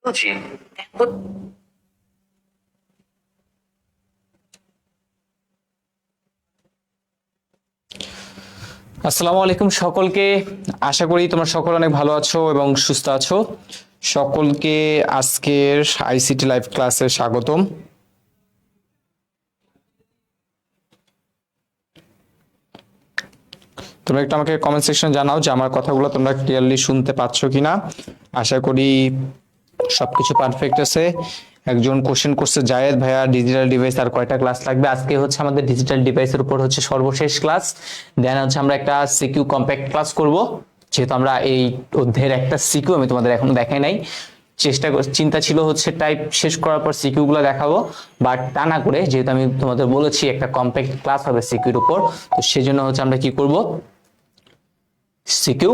বুঝি। আসসালামু আলাইকুম সকলকে। আশা করি তোমরা সকল অনেক ভালো আছো এবং সুস্থ আছো। সকলকে আজকের আইসিটি লাইভ ক্লাসে স্বাগতম। তোমরা একটু আমাকে কমেন্ট সেকশনে জানাও যে আমার কথাগুলো তোমরা ক্লিয়ারলি শুনতে পাচ্ছ কিনা। আশা করি সবকিছু পারফেক্ট আছে। একজন কোশ্চেন করছে, জায়েদ ভাইয়া ডিজিটাল ডিভাইস আর কয়টা ক্লাস লাগবে? আজকে হচ্ছে আমাদের ডিজিটাল ডিভাইসের উপর হচ্ছে সর্বশেষ ক্লাস। দেন হচ্ছে আমরা একটা সিকিউ কম্প্যাক্ট ক্লাস করব, যেহেতু আমরা এই অধ্যায়ের একটা সিকিউ আমি তোমাদের এখনো দেখাই নাই। চিন্তা ছিল হচ্ছে টাইপ শেষ করার পর সিকিউ গুলো দেখাবো, বাট তা না করে যেহেতু আমি তোমাদের বলেছি একটা কম্প্যাক্ট ক্লাস হবে সিকিউর উপর, তো সেজন্য হচ্ছে আমরা কি করব, সিকিউ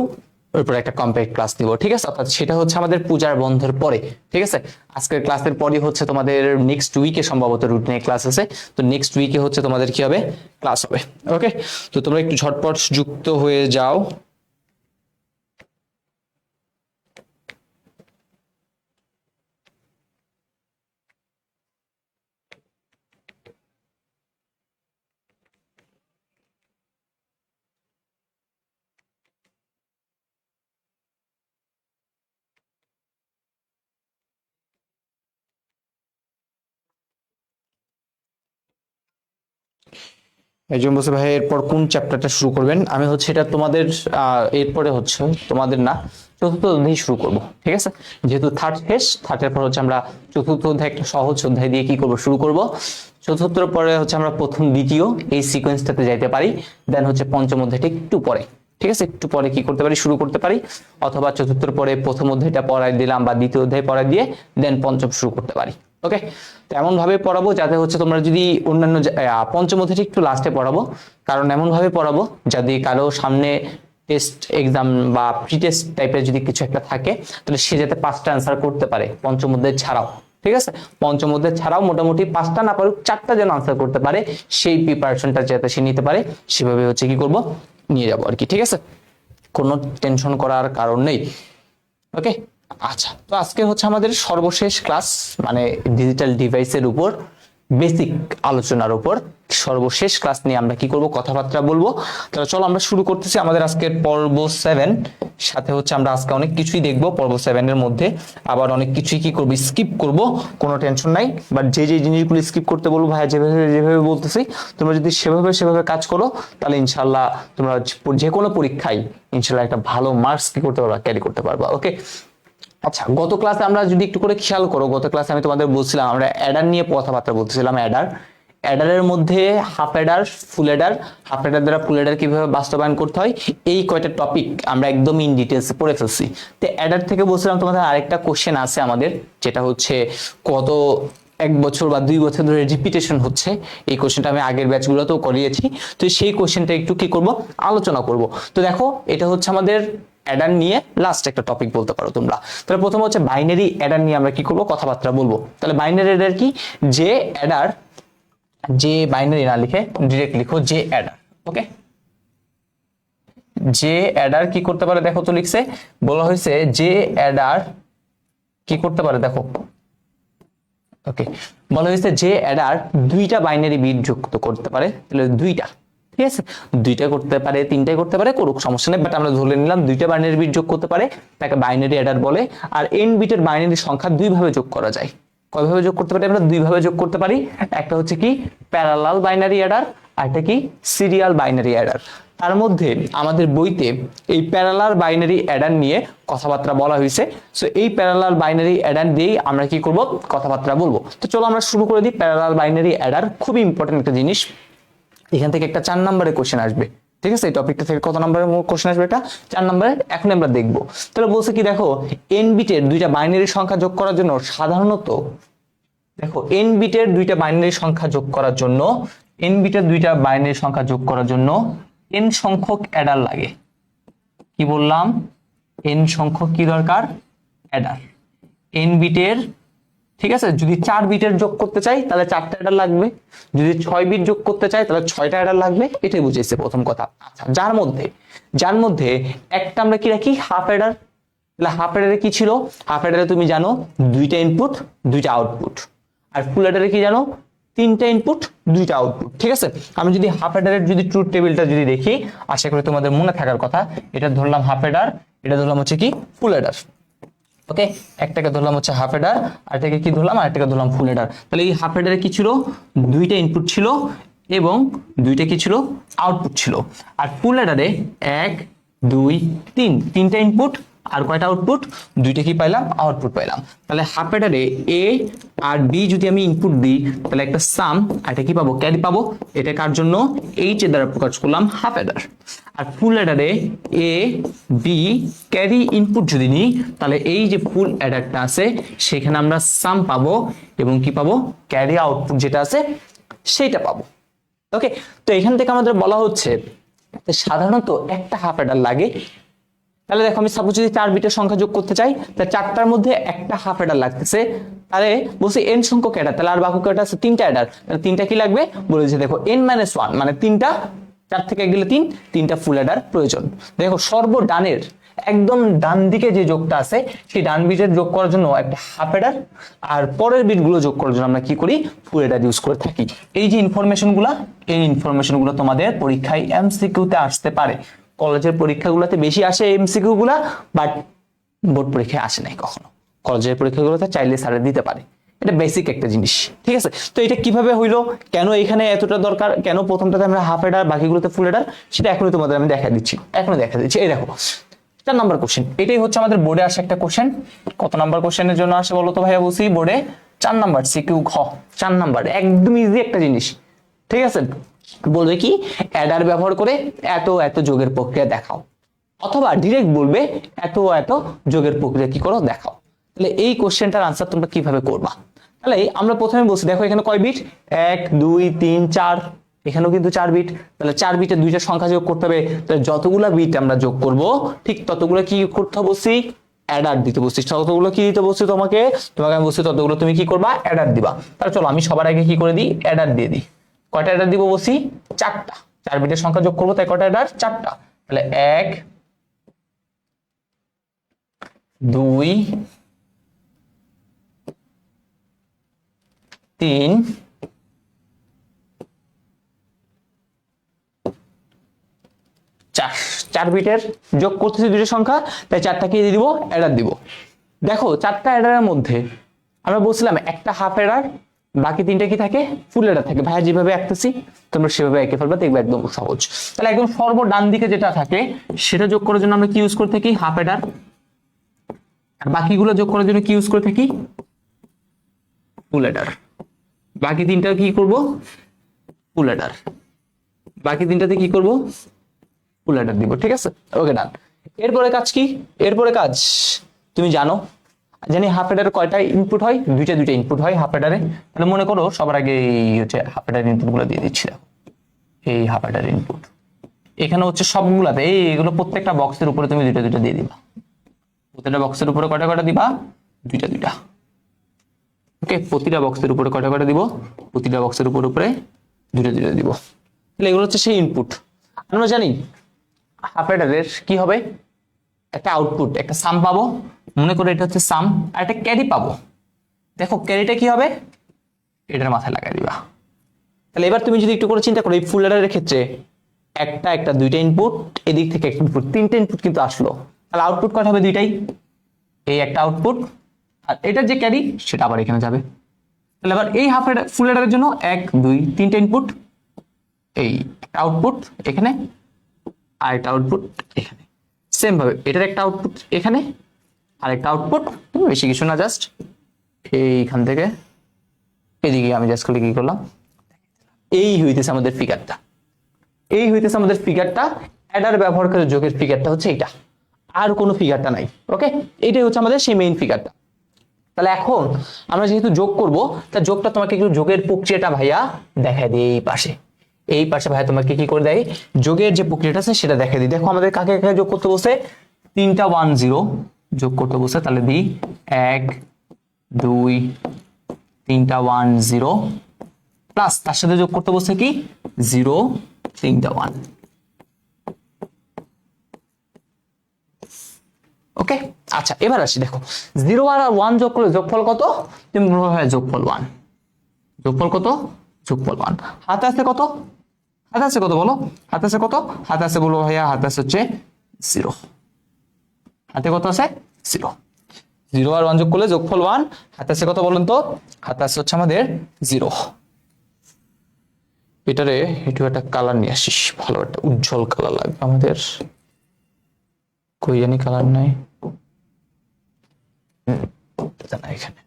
উপর একটা কম্প্যাক্ট ক্লাস দিব। ঠিক আছে, অর্থাৎ সেটা হচ্ছে আমাদের পূজার বন্ধের পরে। ঠিক আছে, আজকের ক্লাসের পরই হচ্ছে তোমাদের নেক্সট উইকে সম্ভবত রুটিনে ক্লাস আছে। তো নেক্সট উইকে হচ্ছে তোমাদের কি হবে, ক্লাস হবে। ওকে, তো তোমরা একটু ঝটপট যুক্ত হয়ে যাও। একজন বলছে ভাই এরপর কোন চ্যাপ্টারটা শুরু করবেন? আমি হচ্ছে এটা তোমাদের এরপরে হচ্ছে তোমাদের না, চতুর্থ অধ্যায় শুরু করব। ঠিক আছে, যেহেতু থার্ড শেষ, থার্ডের পর হচ্ছে আমরা চতুর্থ অধ্যায় একটা সহজ অধ্যায় দিয়ে কি করব, শুরু করব। চতুর্থর পরে হচ্ছে আমরা প্রথম দ্বিতীয় এই সিকোয়েন্সটাতে যাইতে পারি। দেন হচ্ছে পঞ্চম অধ্যায়টা একটু পরে, ঠিক আছে, একটু পরে কি করতে পারি, শুরু করতে পারি। অথবা চতুর্থর পরে প্রথম অধ্যায়টা পড়াই দিলাম বা দ্বিতীয় অধ্যায় পড়াই দিয়ে দেন পঞ্চম শুরু করতে পারি। ওকে, তো এমন ভাবে পড়াবো যাতে হচ্ছে তোমরা যদি অন্যান্য পঞ্চম অধ্যায়টা একটু লাস্টে পড়াবো, কারণ এমন ভাবে পড়াবো যদি কারো সামনে টেস্ট এক্সাম বা প্রি টেস্ট টাইপের যদি কিছু একটা থাকে, তাহলে সে যাতে 5টা অ্যান্সার করতে পারে পঞ্চম অধ্যায় ছাড়াও। ঠিক আছে, পঞ্চম অধ্যায় ছাড়াও মোটামুটি 5টা না পারুক 4টা যেন আনসার করতে পারে, সেই প্রিপারেশনটা যাতে সে নিতে পারে, সেভাবে হচ্ছে কি করব, নিয়ে যাবো আর কি। ঠিক আছে, কোনো টেনশন করার কারণ নেই। ওকে, আচ্ছা, তো আজকে হচ্ছে আমাদের সর্বশেষ ক্লাস, মানে ডিজিটাল ডিভাইসের উপর বেসিক আলোচনার উপর সর্বশেষ ক্লাস নিয়ে আমরা কি করব, কথাবার্তা বলবো। তাহলে চলো আমরা শুরু করতেছি আমাদের আজকের পর্ব 7। সাথে হচ্ছে আমরা আজকে অনেক কিছুই দেখবো পর্ব 7 এর মধ্যে, আবার অনেক কিছুই কি করব, স্কিপ করব, কোনো টেনশন নাই। বাট যে যে জিনিসগুলো স্কিপ করতে বলবো ভাইয়া যেভাবে যেভাবে বলতেছি, তোমরা যদি সেভাবে কাজ করো, তাহলে ইনশাল্লাহ তোমরা যে কোনো পরীক্ষায় ইনশাল্লাহ একটা ভালো মার্কস কি করতে পারবা, ক্যারি করতে পারবা। ওকে, আচ্ছা, গত ক্লাসে আমরা যদি একটু করে খেয়াল করো, গত ক্লাসে আমি তোমাদের বলছিলাম আমরা অ্যাডার নিয়ে কথাবার্তা বলতেছিলাম। অ্যাডারের মধ্যে হাফ অ্যাডার, ফুল অ্যাডার, হাফ অ্যাডার দ্বারা ফুল অ্যাডার কিভাবে বাস্তবায়ন করতে হয়, এই কয়টা টপিক আমরা একদম ইন ডিটেলস পড়ে ফেলছি। তো অ্যাডার থেকে বলছিলাম তোমাদের আরেকটা কোশ্চেন আছে আমাদের, যেটা হচ্ছে কত 1 বছর বা 2 বছর ধরে রিপিটেশন হচ্ছে। এই কোশ্চেনটা আমি আগের ব্যাচগুলোতেও করিয়েছি, তো সেই কোশ্চেনটা একটু কি করব, আলোচনা করব। তো দেখো, এটা হচ্ছে আমাদের অ্যাডার নিয়ে লাস্ট একটা টপিক বলতে পারো তোমরা। তাহলে প্রথম হচ্ছে বাইনারি অ্যাডার নিয়ে আমরা কি করব, কথাবার্তা বলবো। তাহলে বাইনারি অ্যাডার কি, যে অ্যাডার, যে বাইনারি না লিখে ডিরেক্ট লিখো যে অ্যাডার। ওকে, যে অ্যাডার কি করতে পারে, দেখো তো লিখছে, বলা হয়েছে যে অ্যাডার কি করতে পারে, দেখো। ওকে, বলা হয়েছে যে অ্যাডার 2টা বাইনারি বিট যুক্ত করতে পারে। তাহলে 2টা, ঠিক আছে, 2টা করতে পারে, 3টাই করতে পারে, করুক, সমস্যা নেই। বাট আমরা ধরে নিলাম 2টা বাইনারি বিট যোগ করতে পারে, তাকে বাইনারি অ্যাডার বলে। আর এন বিটের বাইনারি সংখ্যা 2ভাবে যোগ করা যায়। কয়ভাবে যোগ করতে পারি আমরা? 2ভাবে যোগ করতে পারি। একটা হচ্ছে কি প্যারালাল বাইনারি অ্যাডার, আর একটা কি সিরিয়াল বাইনারি অ্যাডার। তার মধ্যে আমাদের বইতে এই প্যারালাল বাইনারি অ্যাডার নিয়ে কথাবার্তা বলা হয়েছে। সো এই প্যারালাল বাইনারি অ্যাডার দিয়েই আমরা কি করব, কথাবার্তা বলবো। তো চলো আমরা শুরু করে দিই। প্যারালাল বাইনারি অ্যাডার খুবই ইম্পর্টেন্ট একটা জিনিস, এখান থেকে একটা 4 নম্বরের কোশ্চেন আসবে। ঠিক আছে, এই টপিকটা থেকে কত নম্বরের কোশ্চেন আসবে? এটা 4 নম্বরের। এখন আমরা দেখবো। তাহলে বলছে কি, দেখো এন বিটের 2টা বাইনারি সংখ্যা যোগ করার জন্য সাধারণত, দেখো এন বিটের 2টা বাইনারি সংখ্যা যোগ করার জন্য, এন বিটের 2টা বাইনারি সংখ্যা যোগ করার জন্য এন সংখ্যক অ্যাডার লাগে। কি বললাম? এন সংখ্যক কি দরকার? অ্যাডার। এন বিটের, ঠিক আছে, যদি 4 বিটের যোগ করতে চাই তাহলে 4টা অ্যাডার লাগবে, যদি 6 বিট যোগ করতে চাই তাহলে 6টা অ্যাডার লাগবে। এটাই বুঝেছে প্রথম কথা। আচ্ছা, যার মধ্যে একটা আমরা কি রাখি, হাফ অ্যাডার। তাহলে হাফ অ্যাডারে কি ছিল, হাফ অ্যাডারে তুমি জানো দুইটা ইনপুট দুইটা আউটপুট, আর ফুল অ্যাডারে কি জানো তিনটা ইনপুট দুইটা আউটপুট। ঠিক আছে, আমি যদি হাফ অ্যাডারের যদি ট্রুথ টেবিলটা যদি দেখি, আশা করি তোমাদের মনে থাকার কথা, এটা ধরলাম হাফ অ্যাডার, এটা ধরলাম হচ্ছে কি ফুল অ্যাডার। ওকে, একটাকে ধরলাম হচ্ছে হাফ অ্যাডার, আরেকটাকে কি ধরলাম, আরেকটাকে ধরলাম ফুল অ্যাডার। তাহলে এই হাফ অ্যাডারে কি ছিল, দুইটা ইনপুট ছিল এবং দুইটা কি ছিল, আউটপুট ছিল। আর ফুল অ্যাডারে 1 2 3 তিনটা ইনপুট আর কয়টা আউটপুট, দুইটা কি পাইলাম, আউটপুট পাইলাম। তাহলে হাফ অ্যাডারে এ আর বি যদি আমি ইনপুট দিই, তাহলে একটা সাম আর এটা কি পাবো, ক্যারি পাবো। এটা কার জন্য, এইচ এর দ্বারা প্রকাশ করলাম হাফ অ্যাডার। আর ফুল অ্যাডারে এ বি ক্যারি ইনপুট যদি নিই, তাহলে এই যে ফুল অ্যাডারটা আছে সেখানে আমরা সাম পাবো এবং কি পাবো, ক্যারি আউটপুট যেটা আছে সেইটা পাবো। ওকে, তো এখান থেকে আমাদের বলা হচ্ছে সাধারণত একটা হাফ অ্যাডার লাগে। তাহলে দেখো আমি সাপোজ যদি 4 বিটের সংখ্যা যোগ করতে চাই, তাহলে 4টার মধ্যে একটা হাফ অ্যাডার লাগতেছে, তাহলে বলছি n সংখ্যক অ্যাডার, তাহলে আর বাকি কয়টা আছে, 3টা অ্যাডার, তাহলে 3টা কি লাগবে বলেছে, দেখো n-1 মানে 3টা, 4 থেকে গেলে 3টা ফুল অ্যাডার প্রয়োজন। দেখো সর্বডানের একদম ডান দিকে যে যোগটা আছে সেই ডান বিটের যোগ করার জন্য একটা হাফ অ্যাডার, আর পরের বিটগুলো যোগ করার জন্য আমরা কি করি, ফুল অ্যাডার ইউজ করে থাকি। এই যে ইনফরমেশনগুলো, এই ইনফরমেশনগুলো তোমাদের পরীক্ষায় এমসিকিউতে আসতে পারে। কলেজের পরীক্ষাগুলোতে বেশি আসে এমসিকিউ গুলা, বাট বোর্ড পরীক্ষায় আসে নাই কখনো। কলেজের পরীক্ষাগুলোতে চাইলে স্যারে দিতে পারে, এটা বেসিক একটা জিনিস। ঠিক আছে, তো এটা কিভাবে হইলো, কেন এখানে এতটা দরকার, কেন প্রথমটাতে আমরা হাফ এডার বাকিগুলোতে ফুল এডার, সেটা এখনই তোমাদের আমি দেখা দিচ্ছি, এখনই দেখা দিচ্ছি। এই দেখো 4 নাম্বার কোশ্চেন, এটাই হচ্ছে আমাদের বোর্ডে আসে একটা কোশ্চেন। কত নাম্বার কোশ্চেনের জন্য আসে বলো তো ভাইয়া, বলছি বোর্ডে 4 নাম্বার, সিকিউ খ 4 নাম্বার, একদম ইজি একটা জিনিস। ঠিক আছে, বলবে কি অ্যাডার ব্যবহার করে এত এত যোগের প্রক্রিয়া দেখাও, অথবা ডিরেক্ট বলবে এত এত যোগের প্রক্রিয়া কি করো দেখাও। তাহলে এই কোশ্চেনটার আনসার তোমরা কিভাবে করবা, তাহলে আমরা প্রথমে বলছি দেখো এখানে কয় বিট, 1 2 3 4, এখানেও কিন্তু 4 বিট, তাহলে 4 বিটের দুইটা সংখ্যা যোগ করতে হবে। তাহলে যতগুলা বিট আমরা যোগ করব ঠিক ততগুলো কি করতে বলছি, অ্যাডার দিতে বলছি। ততগুলো কি দিতে বলছি তোমাকে আমি বলছি ততগুলো তুমি কি করবা, অ্যাডার দিবা। তাহলে চলো আমি সবার আগে কি করে দিই, অ্যাডার দিয়ে দিই। কয়টা অ্যাডার দিব বলছি, 4টা, 4 বিটের সংখ্যা যোগ করবো তাই কয়টা অ্যাডার, 4টা। তাহলে 1 2 3 4, 4 বিটের যোগ করতেছি দুইটা সংখ্যা, তাই 4টা কি দিয়ে দিব, অ্যাডার দিব। দেখো 4টা অ্যাডারের মধ্যে আমরা বলছিলাম একটা হাফ অ্যাডার, বাকি 3টা কি থাকে, ফুল অ্যাডার থাকে। ভাইয়া যেভাবে আঁকতেছি তোমরা সেভাবে এঁকে ফেলবা, দেখবে একদম সহজ। তাহলে একদম সর্ব ডান দিকে যেটা থাকে সেটা যোগ করার জন্য আমরা কি ইউজ করে থাকি, হাফ অ্যাডার। আর বাকিগুলো যোগ করার জন্য কি ইউজ করে থাকি, ফুল অ্যাডার। বাকি 3টা কি করব, ফুল অ্যাডার। বাকি 3টাতে কি করব, ফুল অ্যাডার দিব। ঠিক আছে, ওকে ডান। এরপরে কাজ কি, এরপরে কাজ তুমি জানো, জানি হাফ অ্যাডারে কয়টা ইনপুট হয়, দুইটা ইনপুট হয় হাফ অ্যাডারে। তাহলে মনে করো সবার আগে এই হচ্ছে হাফ অ্যাডার ইনপুট গুলো দিয়ে দিচ্ছি। দেখো এই হাফ অ্যাডার ইনপুট এখানে হচ্ছে সবগুলাতে, এইগুলো প্রত্যেকটা বক্সের উপরে তুমি দুইটা দিয়ে দিবা। প্রত্যেকটা বক্সের উপরে কয়টা দিবা, দুইটা। ওকে, প্রতিটা বক্সের উপরে কয়টা দিব, প্রতিটা বক্সের উপরে দুইটা দিব। তাহলে এগুলো হচ্ছে সেই ইনপুট। আমরা জানি হাফ অ্যাডারের কি হবে, একটা আউটপুট, একটা সাম পাবো, মনে করে এটা হচ্ছে সাম, আর একটা ক্যারি পাবো। দেখো ক্যারিটা কি হবে, এটার মাথায় লাগাই দিবা। তাহলে এবার তুমি যদি একটু করে চিন্তা করো, এই ফুল অ্যাডারের ক্ষেত্রে একটা দুইটা ইনপুট, এদিক থেকে একটা ইনপুট, 3টে ইনপুট কিন্তু আসলো। তাহলে আউটপুট কয়টা হবে, দুইটাই। এই একটা আউটপুট, আর এটার যে ক্যারি সেটা আবার এখানে যাবে। তাহলে আবার এই হাফ অ্যাডার ফুল অ্যাডারের জন্য 1 2 3টে ইনপুট, এই একটা আউটপুট এখানে, আর একটা আউটপুট এখানে। সেম ভাবে এটার একটা আউটপুট এখানে, আর একটা আউটপুট, বেশি কিছু না, জাস্ট এইখান থেকে এদিকে আমি জাস্ট করে কি করলাম, এই হইতেছে আমাদের ফিগারটা। এই হইতেছে আমাদের ফিগারটা, অ্যাডার ব্যবহার করে যোগের ফিগারটা হচ্ছে এইটা, আর কোনো ফিগারটা নাই। ওকে, এইটাই হচ্ছে আমাদের সেই মেইন ফিগারটা। তাহলে এখন আমরা যেহেতু যোগ করব, তা যোগটা তোমাকে একটু যোগের প্রক্রিয়াটা ভাইয়া দেখাই দিই। এই পাশে ভাইয়া তোমাকে কি করে দেয়, যোগের যে প্রক্রিয়াটা আছে সেটা দেখাই দিই। দেখো আমাদের কাকে কাকে যোগ করতে বসে, 3টা 1 0 যোগ করতে বসে, তাহলে দিই 1 2 3টা 1 0 প্লাস তার সাথে যোগ করতে বসে কি 0 3টা 1। ওকে, আচ্ছা এবার আসি দেখো 0 আর 1 যোগ করলে যোগফল কত? তুমি বলবে ভাই যোগফল 1। যোগফল কত? যোগফল 1। হাতে আছে কত? হাতে আছে কত বলো? হাতে আছে কত? হাতে আছে বলবো ভাইয়া হাতে আছে হচ্ছে 0। হাতে কত আছে? 0। 0 আর 1 যোগ করলে যোগফল 1। হাতে আছে কত বলুন তো? হাতে আছে হচ্ছে আমাদের 0। এটারে একটু একটা কালার নিয়ে আসিস, ভালো একটা উজ্জ্বল কালার লাগবে আমাদের। কই জানি কালার নাই, না এখানে।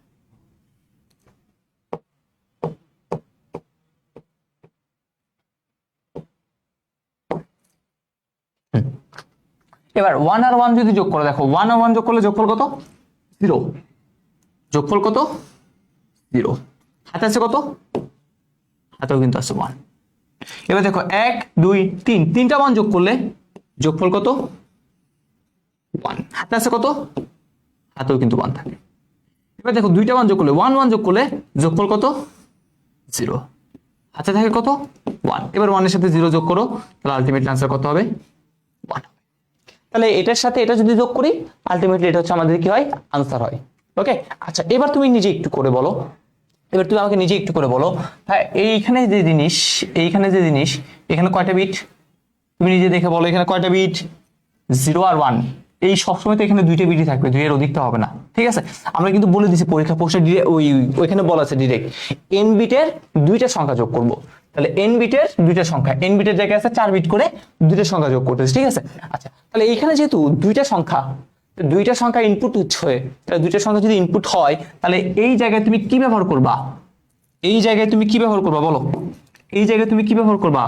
এবার 1 আর 1 যদি যোগ করো, দেখো 1 আর 1 যোগ করলে যোগফল কত? 0। যোগফল কত? 0। হাতে আছে কত? হাতেও কিন্তু আছে 1। এবার দেখো 1 2 3, তিনটা 1 যোগ করলে যোগফল কত? 1। হাতে আছে কত? হাতেও কিন্তু 1 থাকে। এবার দেখো দুইটা 1 যোগ করলে 1 1 যোগ করলে যোগফল কত? 0। হাতে থাকে কত? 1। এবার 1 এর সাথে 0 যোগ করো, তাহলে আলটিমেটলি আনসার কত হবে? 1। তাহলে এটার সাথে এটা যদি যোগ করি আলটিমেটলি এটা হচ্ছে আমাদের কি হয়? আনসার হয়। ওকে, আচ্ছা এবার তুমি নিজে একটু করে বলো, এবার তুমি আমাকে নিজে একটু করে বলো হ্যাঁ এইখানে যে জিনিস, এইখানে যে জিনিস, এখানে কয়টা বিট? তুমি নিজে দেখে বলো এখানে কয়টা বিট? 0 আর 1। এই সবসময় তো এখানে দুইটা বিটই থাকবে, 2 এর অধিক তো হবে না, ঠিক আছে? আমরা কিন্তু বলে দিছি পরীক্ষা প্রশ্নে ওইখানে বলা আছে ডিরেক্ট n বিটের দুইটা সংখ্যা যোগ করব। তাহলে n বিটের দুইটা সংখ্যা, n বিটের জায়গায় আছে 4 বিট করে দুইটা সংখ্যা যোগ করতেছে, ঠিক আছে? আচ্ছা তাহলে এইখানে যেহেতু দুইটা সংখ্যা ইনপুট হচ্ছে, তাহলে দুইটা সংখ্যা যদি ইনপুট হয় তাহলে এই জায়গায় তুমি কি ব্যবহার করবা? এই জায়গায় তুমি কি ব্যবহার করবা বলো? এই জায়গায় তুমি কি ব্যবহার করবা?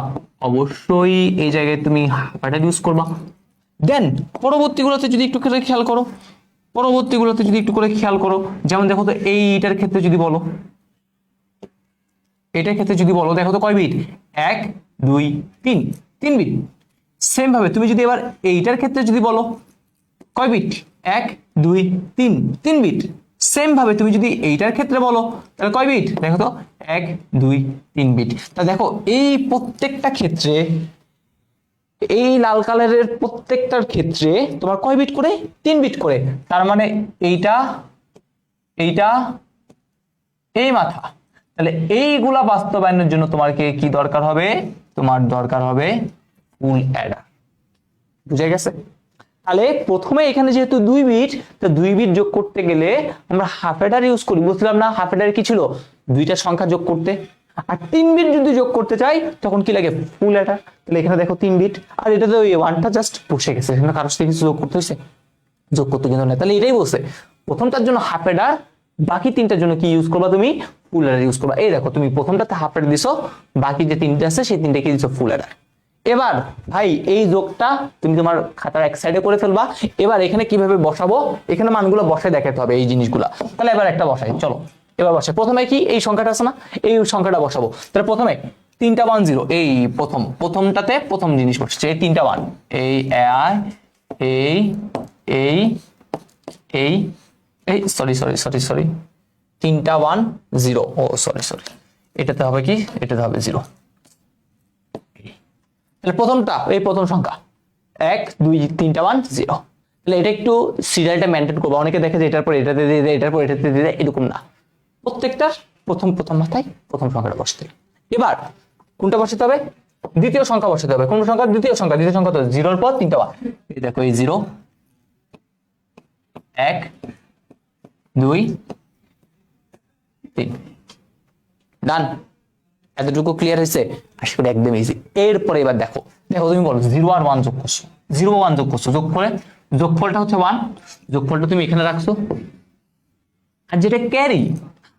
অবশ্যই এই জায়গায় তুমি হাফাডার ইউজ করবা। দেন পরবর্তীগুলোতে যদি একটু করে খেয়াল করো, পরবর্তীগুলোতে যদি একটু করে খেয়াল করো, যেমন দেখো তো এইটার ক্ষেত্রে যদি বলো, এটার ক্ষেত্রে যদি বলো দেখো তো কয় বিট? 1 2 3, 3 বিট। সেম ভাবে তুমি যদি এবার এইটার ক্ষেত্রে যদি বলো কয় বিট? 1 2 3, 3 বিট। সেম ভাবে তুমি যদি এইটার ক্ষেত্রে বলো তাহলে কয় বিট? দেখো তো 1 2 3 বিট। তা দেখো এই প্রত্যেকটা ক্ষেত্রে, এই লাল কালারের প্রত্যেকটার ক্ষেত্রে তোমার কয় বিট করে? 3 বিট করে। তার মানে এইটা, এইটা, এই মাথা। তাহলে এইগুলা বাস্তবায়নের জন্য তোমার কি দরকার হবে? তোমার দরকার হবে ফুল অ্যাডার। বুঝা গেছে? তাহলে প্রথমে এখানে যেহেতু 2 বিট, তো 2 বিট যোগ করতে গেলে আমরা হাফ অ্যাডার ইউজ করি, বুঝলাম না? হাফ অ্যাডার কি ছিল? দুইটা সংখ্যা যোগ করতে। আর 3 বিট যদি যোগ করতে চাই তখন কি লাগে? ফুল অ্যাডার। তাহলে এখানে দেখো 3 বিট, আর এটাতে ওই 1টা জাস্ট বসে গেছে, এখানে কারোর সাথে কিছু যোগ করতে হয়েছে? যোগ করতে কিন্তু না। তাহলে এটাই বলছে প্রথমটার জন্য হাফ অ্যাডার, বাকি তিনটার জন্য কি ইউজ করবা? তুমি ফুল অ্যাডার ইউজ করবা। এই দেখো তুমি প্রথমটাতে হাফ অ্যাডার দিছো, বাকি যে তিনটা আছে সেই তিনটা কি দিছো? ফুল অ্যাডার। এবার ভাই এই যোগটা তুমি তোমার খাতার এক সাইডে করে ফেলবা। এবার এখানে কিভাবে বসাবো? এখানে মানগুলো বসায় দেখাতে হবে এই জিনিসগুলা। তাহলে এবার একটা বসাই, চলো এবার বসাই। প্রথমে কি এই সংখ্যাটা আছে না, এই সংখ্যাটা বসাবো। তাহলে প্রথমে 3টা 1 0, এই প্রথমটাতে প্রথম জিনিস বসছে, এই 3টা 1, এই এই এই এই এই সরি 3টা 1 0, ও সরি এটাতে হবে কি? এটাতে হবে 0। তাহলে প্রথমটা এই প্রথম সংখ্যা 1 2 3টা 1 0। তাহলে এটা একটু সিরিয়ালটা মেনটেন করবো। অনেকে দেখে যে এটার পর এটাতে দিয়ে দেয়, এটার পর এটাতে দিয়ে দেয়, এরকম না। প্রত্যেকটা প্রথম মাথায় প্রথম সংখ্যাটা বসতে। এবার কোনটা বসাতে হবে? দ্বিতীয় সংখ্যা বসাতে হবে। কোন সংখ্যা? দ্বিতীয় সংখ্যা। দ্বিতীয় সংখ্যা তো 0-র পর 3টা 1। এই দেখো এই 0 1 2 3, ডান। এতটুকু ক্লিয়ার হয়েছে? আশা করি একদম ইজি। এরপরে এবার দেখো তুমি বলো 0 আর 1 যোগ করছো, 0 1 যোগ করছো, যোগ করে যোগফলটা হচ্ছে 1, যোগফলটা তুমি এখানে রাখছো। আর যেটা ক্যারি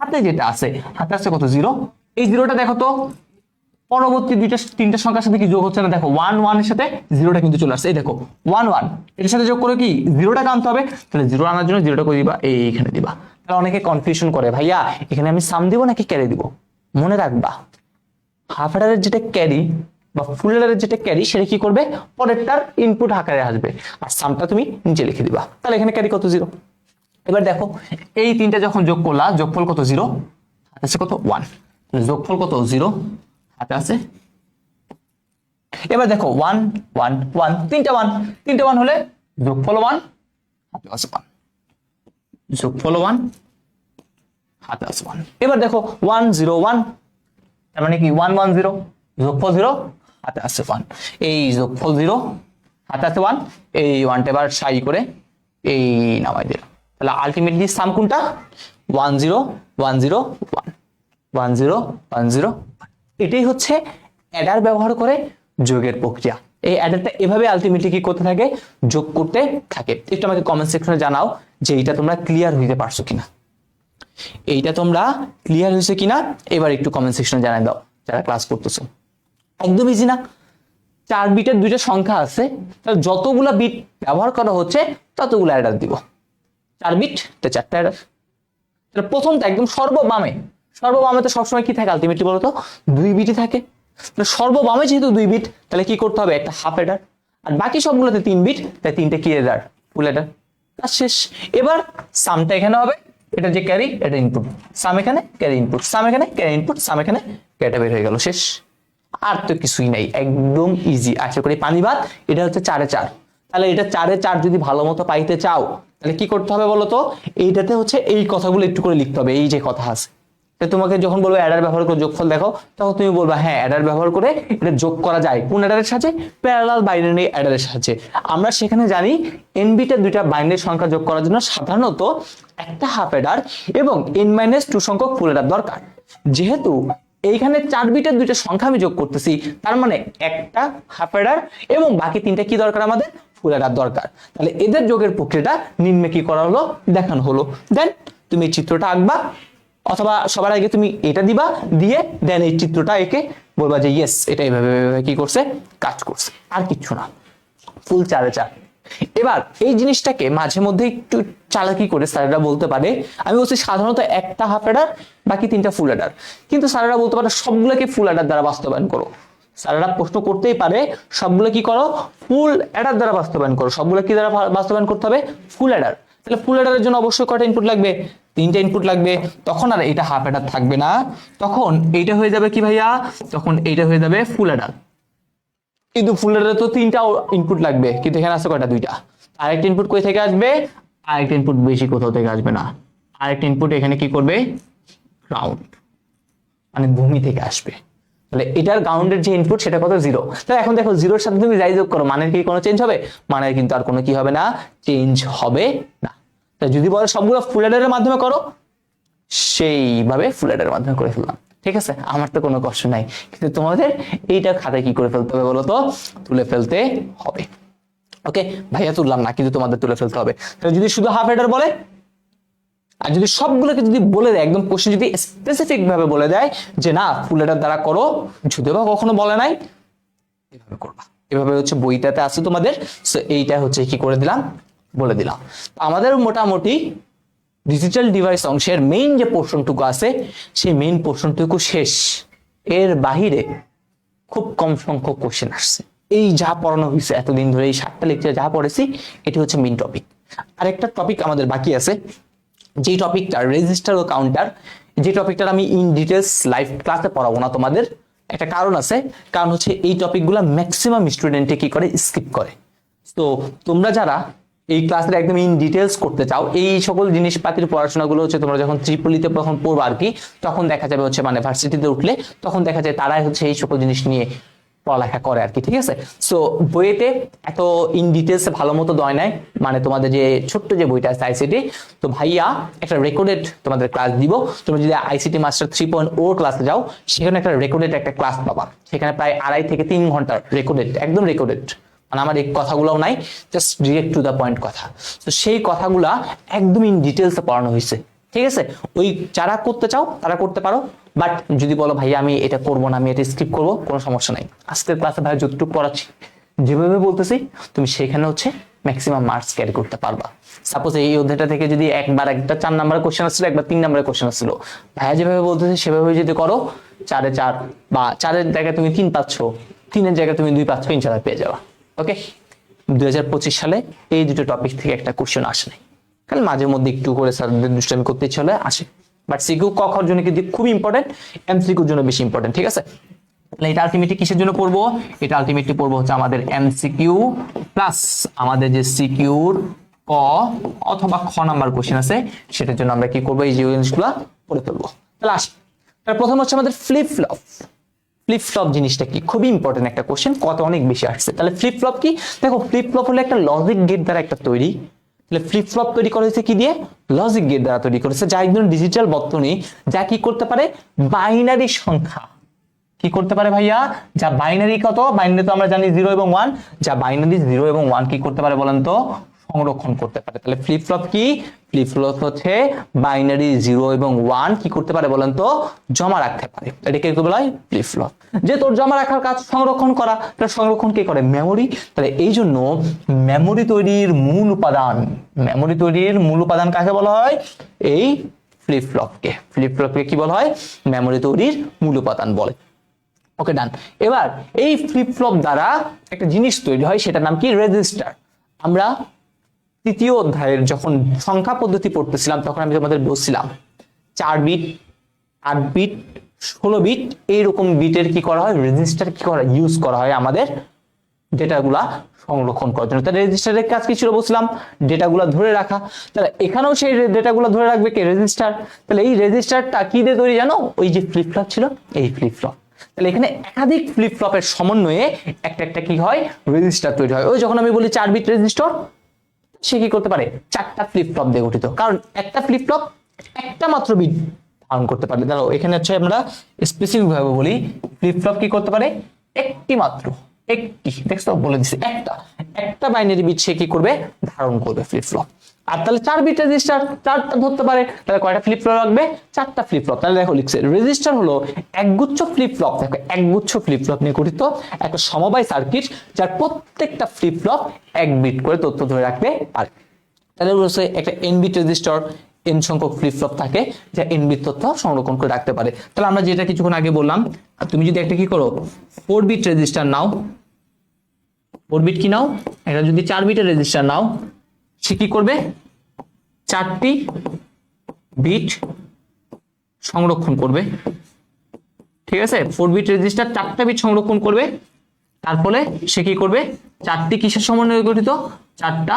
হাতে যেটা আছে, হাতে আছে কত? 0। এই 0টা দেখো তো পরবর্তী তিনটা সংখ্যার সাথে কি যোগ হচ্ছে না? দেখো 1 1 এর সাথে 0টা কিন্তু চলে আসছে। এই দেখো 1 1 এর সাথে যোগ করে কি 0টা আনতে হবে। তাহলে 0 আনার জন্য 0টা করে দিবা এইখানে দিবা। তাহলে অনেকে কনফিউশন করে ভাইয়া এখানে আমি সাম দিব নাকি ক্যারি দিব? মনে রাখবা হাফ অ্যাডারের যেটা ক্যারি বা ফুল অ্যাডারের যেটা ক্যারি সেটা কি করবে? পরেরটার ইনপুট আকারে আসবে, আর সামটা তুমি নিচে লিখে দিবা। তাহলে এখানে ক্যারি কত? 0। এবার দেখো এই তিনটা যখন যোগ করলা যোগফল কত? 0। হাতে আছে কত? 1। যোগফল কত? 0। হাতে আছে। এবার দেখো 1 1 1, তিনটা 1 হলে যোগফল 1, হাতে আছে 1, যোগফল 1 হাতে আছে 1। এবার দেখো 1 0 1, তার মানে কি 1 1 0, যোগফল 0 হাতে আছে 1, এই যোগফল 0 হাতে আছে 1, এই 1টা এবার সাই করে এই নামাই দিলাম। তাহলে আলটিমেটলি সাম কোনটা 1 0 1 0 1 1 0 1 0 1। এটাই হচ্ছে অ্যাডার ব্যবহার করে যোগের প্রক্রিয়া। এই অ্যাডারটা এভাবে আলটিমেটলি কি করতে থাকে, যোগ করতে থাকে। একটু আমাকে কমেন্ট সেকশনে জানাও যে এইটা তোমরা ক্লিয়ার হইতে পারছো কিনা, এইটা তোমরা ক্লিয়ার হয়েছে কিনা এবার একটু কমেন্ট সেকশনে জানাই দাও যারা ক্লাস করতেছো। একদম ইজি না, 4 বিটের দুইটা সংখ্যা আছে, তাহলে যতগুলা বিট ব্যবহার করা হচ্ছে ততগুলো অ্যাডার দিব। 4 বিট তো 4টা অ্যাডার। তাহলে প্রথমটা একদম সর্ববামে তো সবসময় কি থাকে আলটিমেটলি বলতো 2 বিটই থাকে। তাহলে সর্ববামে যেহেতু 2 বিট, তাহলে কি করতে হবে, একটা হাফ অ্যাডার, আর বাকি সবগুলোতে 3 বিট, তাই 3টে কি অ্যাডার, ফুল অ্যাডার। কাজ শেষ। এবার সামটা এখানে হবে, এটা যে ক্যারি এটা ইনপুট, সাম এখানে ক্যারি ইনপুট, সাম এখানে ক্যারি ইনপুট, সাম এখানে ক্যারিটা বের হয়ে গেল, শেষ। আর তো কিছুই নাই, একদম ইজি। আশা করি পানি ভাত। এটা হচ্ছে 4 এ 4। তাহলে এটা 4 এ 4 যদি ভালো মতো পাইতে চাও তাহলে কি করতে হবে বলো তো, এইটাতে হচ্ছে এই কথাগুলো একটু করে লিখতে হবে, এই যে কথা আছে। তোমাকে যখন বলবো অ্যাডার ব্যবহার করে যোগফল দেখো, তখন তুমি বলবা হ্যাঁ অ্যাডার ব্যবহার করে এটা যোগ করা যায়। কোন অ্যাডারের সাহায্যে, প্যারালাল বাইনারি অ্যাডারের সাহায্যে। আমরা সেখানে জানি n বিটের দুইটা বাইনারি সংখ্যা যোগ করার জন্য সাধারণত একটা হাফ অ্যাডার এবং n-2 সংখ্যক ফুল অ্যাডার দরকার। যেহেতু এইখানে 4 বিটের দুইটা সংখ্যা আমি যোগ করতেছি, তার মানে একটা হাফ অ্যাডার এবং বাকি 3টা কি দরকার আমাদের, ফুল অ্যাডার দরকার। তাহলে এদের যোগের প্রক্রিয়াটা নিম্নে কি করা হলো দেখানো হলো। দেন তুমি এই চিত্রটা আঁকবা, অথবা সবার আগে তুমি এটা দিবা, দিয়ে দেন এই চিত্রটা একে বলবা যে ইয়েস এটা এইভাবে কি করছে, কাজ করছে, আর কিচ্ছু না। ফুল 4 এ 4। এবার এই জিনিসটাকে মাঝে মধ্যে একটু চালাকি করে স্যারেরা বলতে পারে, আমি বলছি সাধারণত একটা হাফ অ্যাডার বাকি 3টা ফুল অ্যাডার, কিন্তু স্যারেরা বলতে পারে সবগুলোকে ফুল অ্যাডার দ্বারা বাস্তবায়ন করো। স্যারেরা প্রশ্ন করতেই পারে সবগুলো কি করো, ফুল অ্যাডার দ্বারা বাস্তবায়ন করো। সবগুলো কি দ্বারা বাস্তবায়ন করতে হবে, ফুল অ্যাডার। তাহলে ফুল অ্যাডারের জন্য অবশ্যই কয়টা ইনপুট লাগবে, 3টা ইনপুট লাগবে। তখন আর এটা হাফ অ্যাডার থাকবে না, তখন এইটা হয়ে যাবে কি ভাইয়া, তখন এইটা হয়ে যাবে ফুল অ্যাডার। কিন্তু ফুল অ্যাডারে তো 3টা ইনপুট লাগবে, কিন্তু এখানে আছে কয়টা, 2টা। আরেকটা ইনপুট কই থেকে আসবে, আরেকটা ইনপুট বেশি কোথাও থেকে আসবে না, আরেকটা ইনপুট এখানে কি করবে, গ্রাউন্ড, মানে ভূমি থেকে আসবে। তাহলে এটার গ্রাউন্ডের যে ইনপুট সেটা কত, 0। তাহলে এখন দেখো 0-র সাথে তুমি যাই যোগ করো, মানের কি কোনো চেঞ্জ হবে, মানের কিন্তু আর কোনো কি হবে না, চেঞ্জ হবে না। তাই যদি বলো সবগুলো ফুল অ্যাডারের মাধ্যমে করো, সেইভাবে ফুল অ্যাডারের মাধ্যমে করে ফেললাম, ঠিক আছে, আমার তো কোনো কষ্ট নাই। কিন্তু তোমাদের এইটা খাতায় কি করে ফেলতে হবে বলো তো, তুলে ফেলতে হবে। ওকে ভাইয়া তুললাম না, কিন্তু তোমাদের তুলে ফেলতে হবে। তাহলে যদি শুধু হাফ অ্যাডার বলে, আর যদি সবগুলোকে যদি বলে দেয়, একদম কোশ্চেন যদি স্পেসিফিক ভাবে বলে দেয় যে না ফুল অ্যাডার দ্বারা করো, যদিও বা কখনো বলে নাই, এভাবে করবা। এভাবে হচ্ছে বইটাতে আছে তোমাদের। সো এইটা হচ্ছে কি করে দিলাম, বলে দিলাম। আমাদের মোটামুটি ডিজিটাল ডিভাইস অংশের মেইন যে পোর্শনটুকু আছে, সেই মেইন পোর্শনটুকু শেষ। এর বাহিরে খুব কম সংখ্যক কোশ্চেন আসছে। এই যা পড়ানো হয়েছে এতদিন ধরে, এই 7টা লেকচার যা পড়েছি, এটি হচ্ছে মেইন টপিক। আরেকটা টপিক আমাদের বাকি আছে, যে টপিকটা রেজিস্টার ও কাউন্টার। যে টপিকটা আমি ইন ডিটেলস লাইভ ক্লাসে পড়াবো না তোমাদের, একটা কারণ আছে। কারণ হচ্ছে এই টপিকগুলো ম্যাক্সিমাম স্টুডেন্টে কি করে, স্কিপ করে। তো তোমরা যারা এই ক্লাসের একদম ইন ডিটেলস করতে চাও, এই সকল জিনিসপাতির পড়াশোনাগুলো হচ্ছে তোমরা যখন ত্রিপলিতে প্রথম পড়বা আর কি, তখন দেখা যাবে হচ্ছে মানে ভার্সিটিতে উঠলে তখন দেখা যায় তারাই হচ্ছে এই সকল জিনিস নিয়ে পড়ালেখা করে আর কি, ঠিক আছে। সো বইয়েতে এত ইন ডিটেলস ভালো মতো দেয় নাই, মানে তোমাদের যে ছোট্ট যে বইটা আছে আইসিটি, তো ভাইয়া একটা রেকর্ডেড তোমাদের ক্লাস দিব। তুমি যদি আইসিটি মাস্টার 3.0 ক্লাসে যাও, সেখানে একটা রেকর্ডেড একটা ক্লাস পাবা। সেখানে প্রায় 2.5 থেকে 3 ঘন্টার রেকর্ডেড, একদম রেকর্ডেড, মানে আমার এই কথাগুলোও নাই, just direct to the point কথা। তো সেই কথাগুলা একদম ইন ডিটেলসে পড়ানো হয়েছে, ঠিক আছে। ওই যারা করতে চাও তারা করতে পারো, বাট যদি বলো ভাই আমি এটা করবো না, আমি এটা স্কিপ করবো, কোনো সমস্যা নাই। আজকের ক্লাসে ভাই যতটুকু পড়াচ্ছি, যেভাবে বলতেছি, তুমি সেখানে হচ্ছে ম্যাক্সিমাম মার্কস ক্যারি করতে পারবা। সাপোজ এই অধ্যায়টা থেকে যদি একবার একটা 4 নম্বরের কোশ্চেন আসছিল, একবার 3 নম্বরের কোশ্চেন আসছিল, ভাইয়া যেভাবে বলতেছে সেভাবে যদি করো, 4 এ 4 বা 4-এর জায়গায় তুমি 3 পাচ্ছ, 3-এর জায়গায় তুমি 2 পাচ্ছ, ইনশাআল্লাহ পেয়ে যাবা। ওকে, 2025 সালে এই দুটো টপিক থেকে একটা কোশ্চেন আসে নাই, কারণ মাঝে মধ্যে একটু করে স্যারদের দুষ্টামি করতে চলে আসে। বাট সিকিউ কখর জন্য কিন্তু খুব ইম্পর্টেন্ট, এমসিকিউর জন্য বেশি ইম্পর্টেন্ট, ঠিক আছে। তাহলে এটা আলটিমেটলি কিসের জন্য পড়বো, এটা আলটিমেটলি পড়বো হচ্ছে আমাদের এমসিকিউ প্লাস আমাদের যে সিকিউর ক অথবা খ নাম্বার কোশ্চেন আছে, সেটার জন্য আমরা কি করবো, এই যে জিনিসগুলো পড়ে ফেলবো। তাহলে আসি, তার প্রথম হচ্ছে আমাদের ফ্লিপ ফ্লপ। ফ্লিপ ফ্লপ জিনিসটা কি, খুবই ইম্পর্টেন্ট একটা কোশ্চেন, কত অনেক বেশি আসছে। তাহলে ফ্লিপ ফ্লপ কি, দেখো ফ্লিপ ফ্লপ হলো একটা লজিক গেট দ্বারা একটা তৈরি। তাহলে ফ্লিপ ফ্লপ তৈরি করা হয়েছে কি দিয়ে, লজিক গেট দ্বারা তৈরি করেছে, যা একজন ডিজিটাল বর্তনী, যা কি করতে পারে, বাইনারি সংখ্যা কি করতে পারে ভাইয়া, যা বাইনারি, কত বাইনারি তো আমরা জানি 0 এবং 1, যা বাইনারি 0 এবং 1 কি করতে পারে বলেন তো, সংরক্ষণ করতে পারে। তাহলে ফ্লিপ ফ্লপ কি, ফ্লিপ ফ্লপ হচ্ছে বাইনারি 0 এবং 1 কি করতে পারে বলেন তো, জমা রাখতে পারে। এটাকে কি বলা হয়, ফ্লিপ ফ্লপ। যে তোর জমা রাখার কাজ সংরক্ষণ করা, তাহলে সংরক্ষণ কে করে, মেমোরি। তাহলে এই জন্য মেমোরি তৈরির মূল উপাদান, মেমোরি তৈরির মূল উপাদান কাকে বলা হয়, এই ফ্লিপ ফ্লপকে। ফ্লিপ ফ্লপকে কি বলা হয়, মেমোরি তৈরির মূল উপাদান বলে। ওকে ডান। এবার এই ফ্লিপ ফ্লপ দ্বারা একটা জিনিস তৈরি হয়, সেটার নাম কি, রেজিস্টার। আমরা তৃতীয় অধ্যায়ের যখন সংখ্যা পদ্ধতি পড়তেছিলাম, তখন আমি তোমাদের বলছিলাম 4 বিট, 8 বিট, 16 বিট, এইরকম বিটের কি করা হয়, রেজিস্টার কি করা, ইউজ করা হয় আমাদের ডেটাগুলা সংরক্ষণ করার জন্য। তাহলে রেজিস্টারের কাজ কি ছিল বলছিলাম, ডেটাগুলা ধরে রাখা। তাহলে এখানেও সেই ডেটাগুলা ধরে রাখবে কে, রেজিস্টার। তাহলে এই রেজিস্টারটা কি দিয়ে তৈরি জানো, ওই যে ফ্লিপ ফ্লপ ছিল, এই ফ্লিপ ফ্লপ। তাহলে এখানে একাধিক ফ্লিপ ফ্লপের সমন্বয়ে একটা একটা কি হয়, রেজিস্টার তৈরি হয়। ওই যখন আমি বলি 4 বিট রেজিস্টার, সে কি করতে পারে, 4টা ফ্লিপ ফ্লপ দিয়ে গঠিত, কারণ একটা ফ্লিপ ফ্লপ একটা মাত্র বিট ধারণ করতে পারে। দাঁড়াও, এখানে হচ্ছে আমরা স্পেসিফিক ভাবে বলি, ফ্লিপ ফ্লপ কি করতে পারে, একটি মাত্র, একটি, দেখছো বলে দিছি, একটা বাইনারি বিট সে কি করবে, ধারণ করবে ফ্লিপ ফ্লপ। আর তাহলে 4 বিট রেজিস্টার 4টা ধরতে পারে, তাহলে কয়টা ফ্লিপ ফ্লপ রাখবে, 4টা ফ্লিপ ফ্লপ। তাহলে দেখো লিখছে, রেজিস্টার হলো একগুচ্ছ ফ্লিপ ফ্লপ, দেখো একগুচ্ছ ফ্লিপ ফ্লপ নিয়ে গঠিত একটা সমবায় সার্কিট, যার প্রত্যেকটা ফ্লিপ ফ্লপ 1 বিট করে তথ্য ধরে রাখতে পারে। তাহলে বলছে একটা n বিট রেজিস্টার, n সংখ্যক ফ্লিপ ফ্লপ থাকে যা n বিট তথ্য সংরক্ষণ করে রাখতে পারে। তাহলে আমরা যেটা কিছুক্ষণ আগে বললাম, তুমি যদি একটা কি করো, 4 বিট রেজিস্টার নাও, 4 বিট কি নাও, এটা যদি 4 বিটের রেজিস্টার নাও, সে কি করবে, 4টি বিট সংরক্ষণ করবে। ঠিক আছে, 4 বিট রেজিস্টার 4টা বিট সংরক্ষণ করবে। তারপরে সে কি করবে, 4টি কিসের সমন্বয়ে গঠিত, 4টা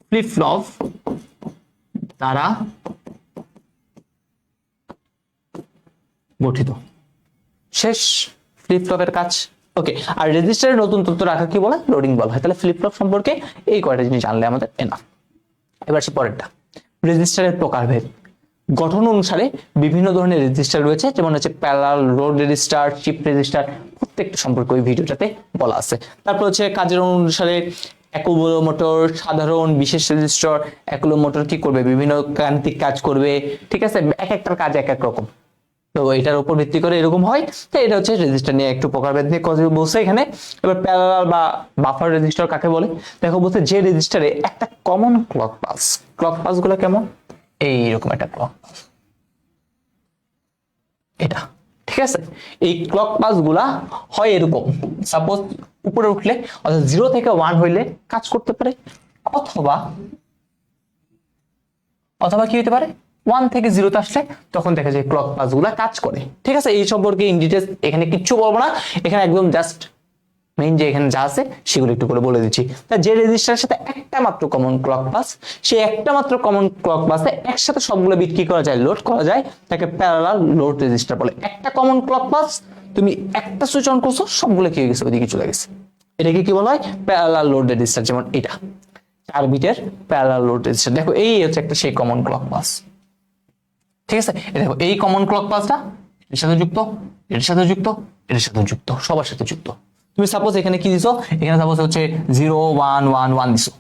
ফ্লিপ ফ্লপ দ্বারা গঠিত। শেষ ফ্লিপ ফ্লপের কাজ। ওকে, আর রেজিস্টারে নতুন তথ্য রাখা কি বলে, লোডিং বলা হয়। তাহলে ফ্লিপ ফ্লপ সম্পর্কে এই কয়টা জিনিস জানলে আমাদের এনাফ। এবার সে পরেরটা, রেজিস্টারের প্রকারভেদ। গঠন অনুসারে বিভিন্ন ধরনের রেজিস্টার রয়েছে, যেমন হচ্ছে parallel, load register, shift register, প্রত্যেকটা সম্পর্কে ওই ভিডিওটাতে বলা আছে। তারপর হচ্ছে কাজের অনুসারে একোমোটর, সাধারণ, বিশেষ রেজিস্টার। একোমোটর কি করবে, বিভিন্ন গাণিতিক কাজ করবে। ঠিক আছে, এক একটার কাজ এক এক রকম, তো এটার উপর ভিত্তি করে এরকম হয়। তো এটা হচ্ছে রেজিস্টার নিয়ে একটু প্রকারভেদ নিয়ে কথা বলছে এখানে। এবার প্যারালাল বা বাফার রেজিস্টার কাকে বলে, দেখো বলছে যে রেজিস্টারে একটা কমন ক্লক পালস গুলো কেমন, এইরকম একটা ক্লক পালস, এটা। ঠিক আছে, এই ক্লক পালস গুলা হয় এরকম, সাপোজ উপরে উঠলে, অর্থাৎ 0 থেকে 1 হইলে কাজ করতে পারে, অথবা কি হতে পারে, 1 থেকে 0 তে আসলে তখন দেখা যায় ক্লক পালস গুলা কাজ করে। ঠিক আছে, এই সম্পর্কে ইন ডিটেইলস এখানে কিচ্ছু বলবো না, এখানে একদম জাস্ট মেইন যে এখানে যা আছে সেগুলো একটু করে বলে দিচ্ছি। তা যে রেজিস্টারের সাথে একটা মাত্র কমন ক্লক পালস, সেই একটা মাত্র কমন ক্লক পালসে একসাথে সবগুলো বিট কি করা যায়, লোড করা যায়, তাকে প্যারালাল লোড রেজিস্টার বলে। একটা কমন ক্লক পালস, তুমি একটা সুইচ অন করছো, সবগুলো কি হয়ে গেছে, ওইদিকে চলে গেছে, এটাকে কি বলা হয়, প্যারালাল লোড রেজিস্টার। যেমন এটা 4 বিটের প্যারালাল লোড রেজিস্টার। দেখো এই হচ্ছে একটা সেই কমন ক্লক পালস। ঠিক আছে, দেখো এই কমন ক্লক পালসটা এর সাথে যুক্ত, এর সাথে যুক্ত, এর সাথে যুক্ত, সবার সাথে যুক্ত। তুমি সাপোজ এখানে কি দিছো, এখানে সাপোজ হচ্ছে 0 1 1 1 দিছো,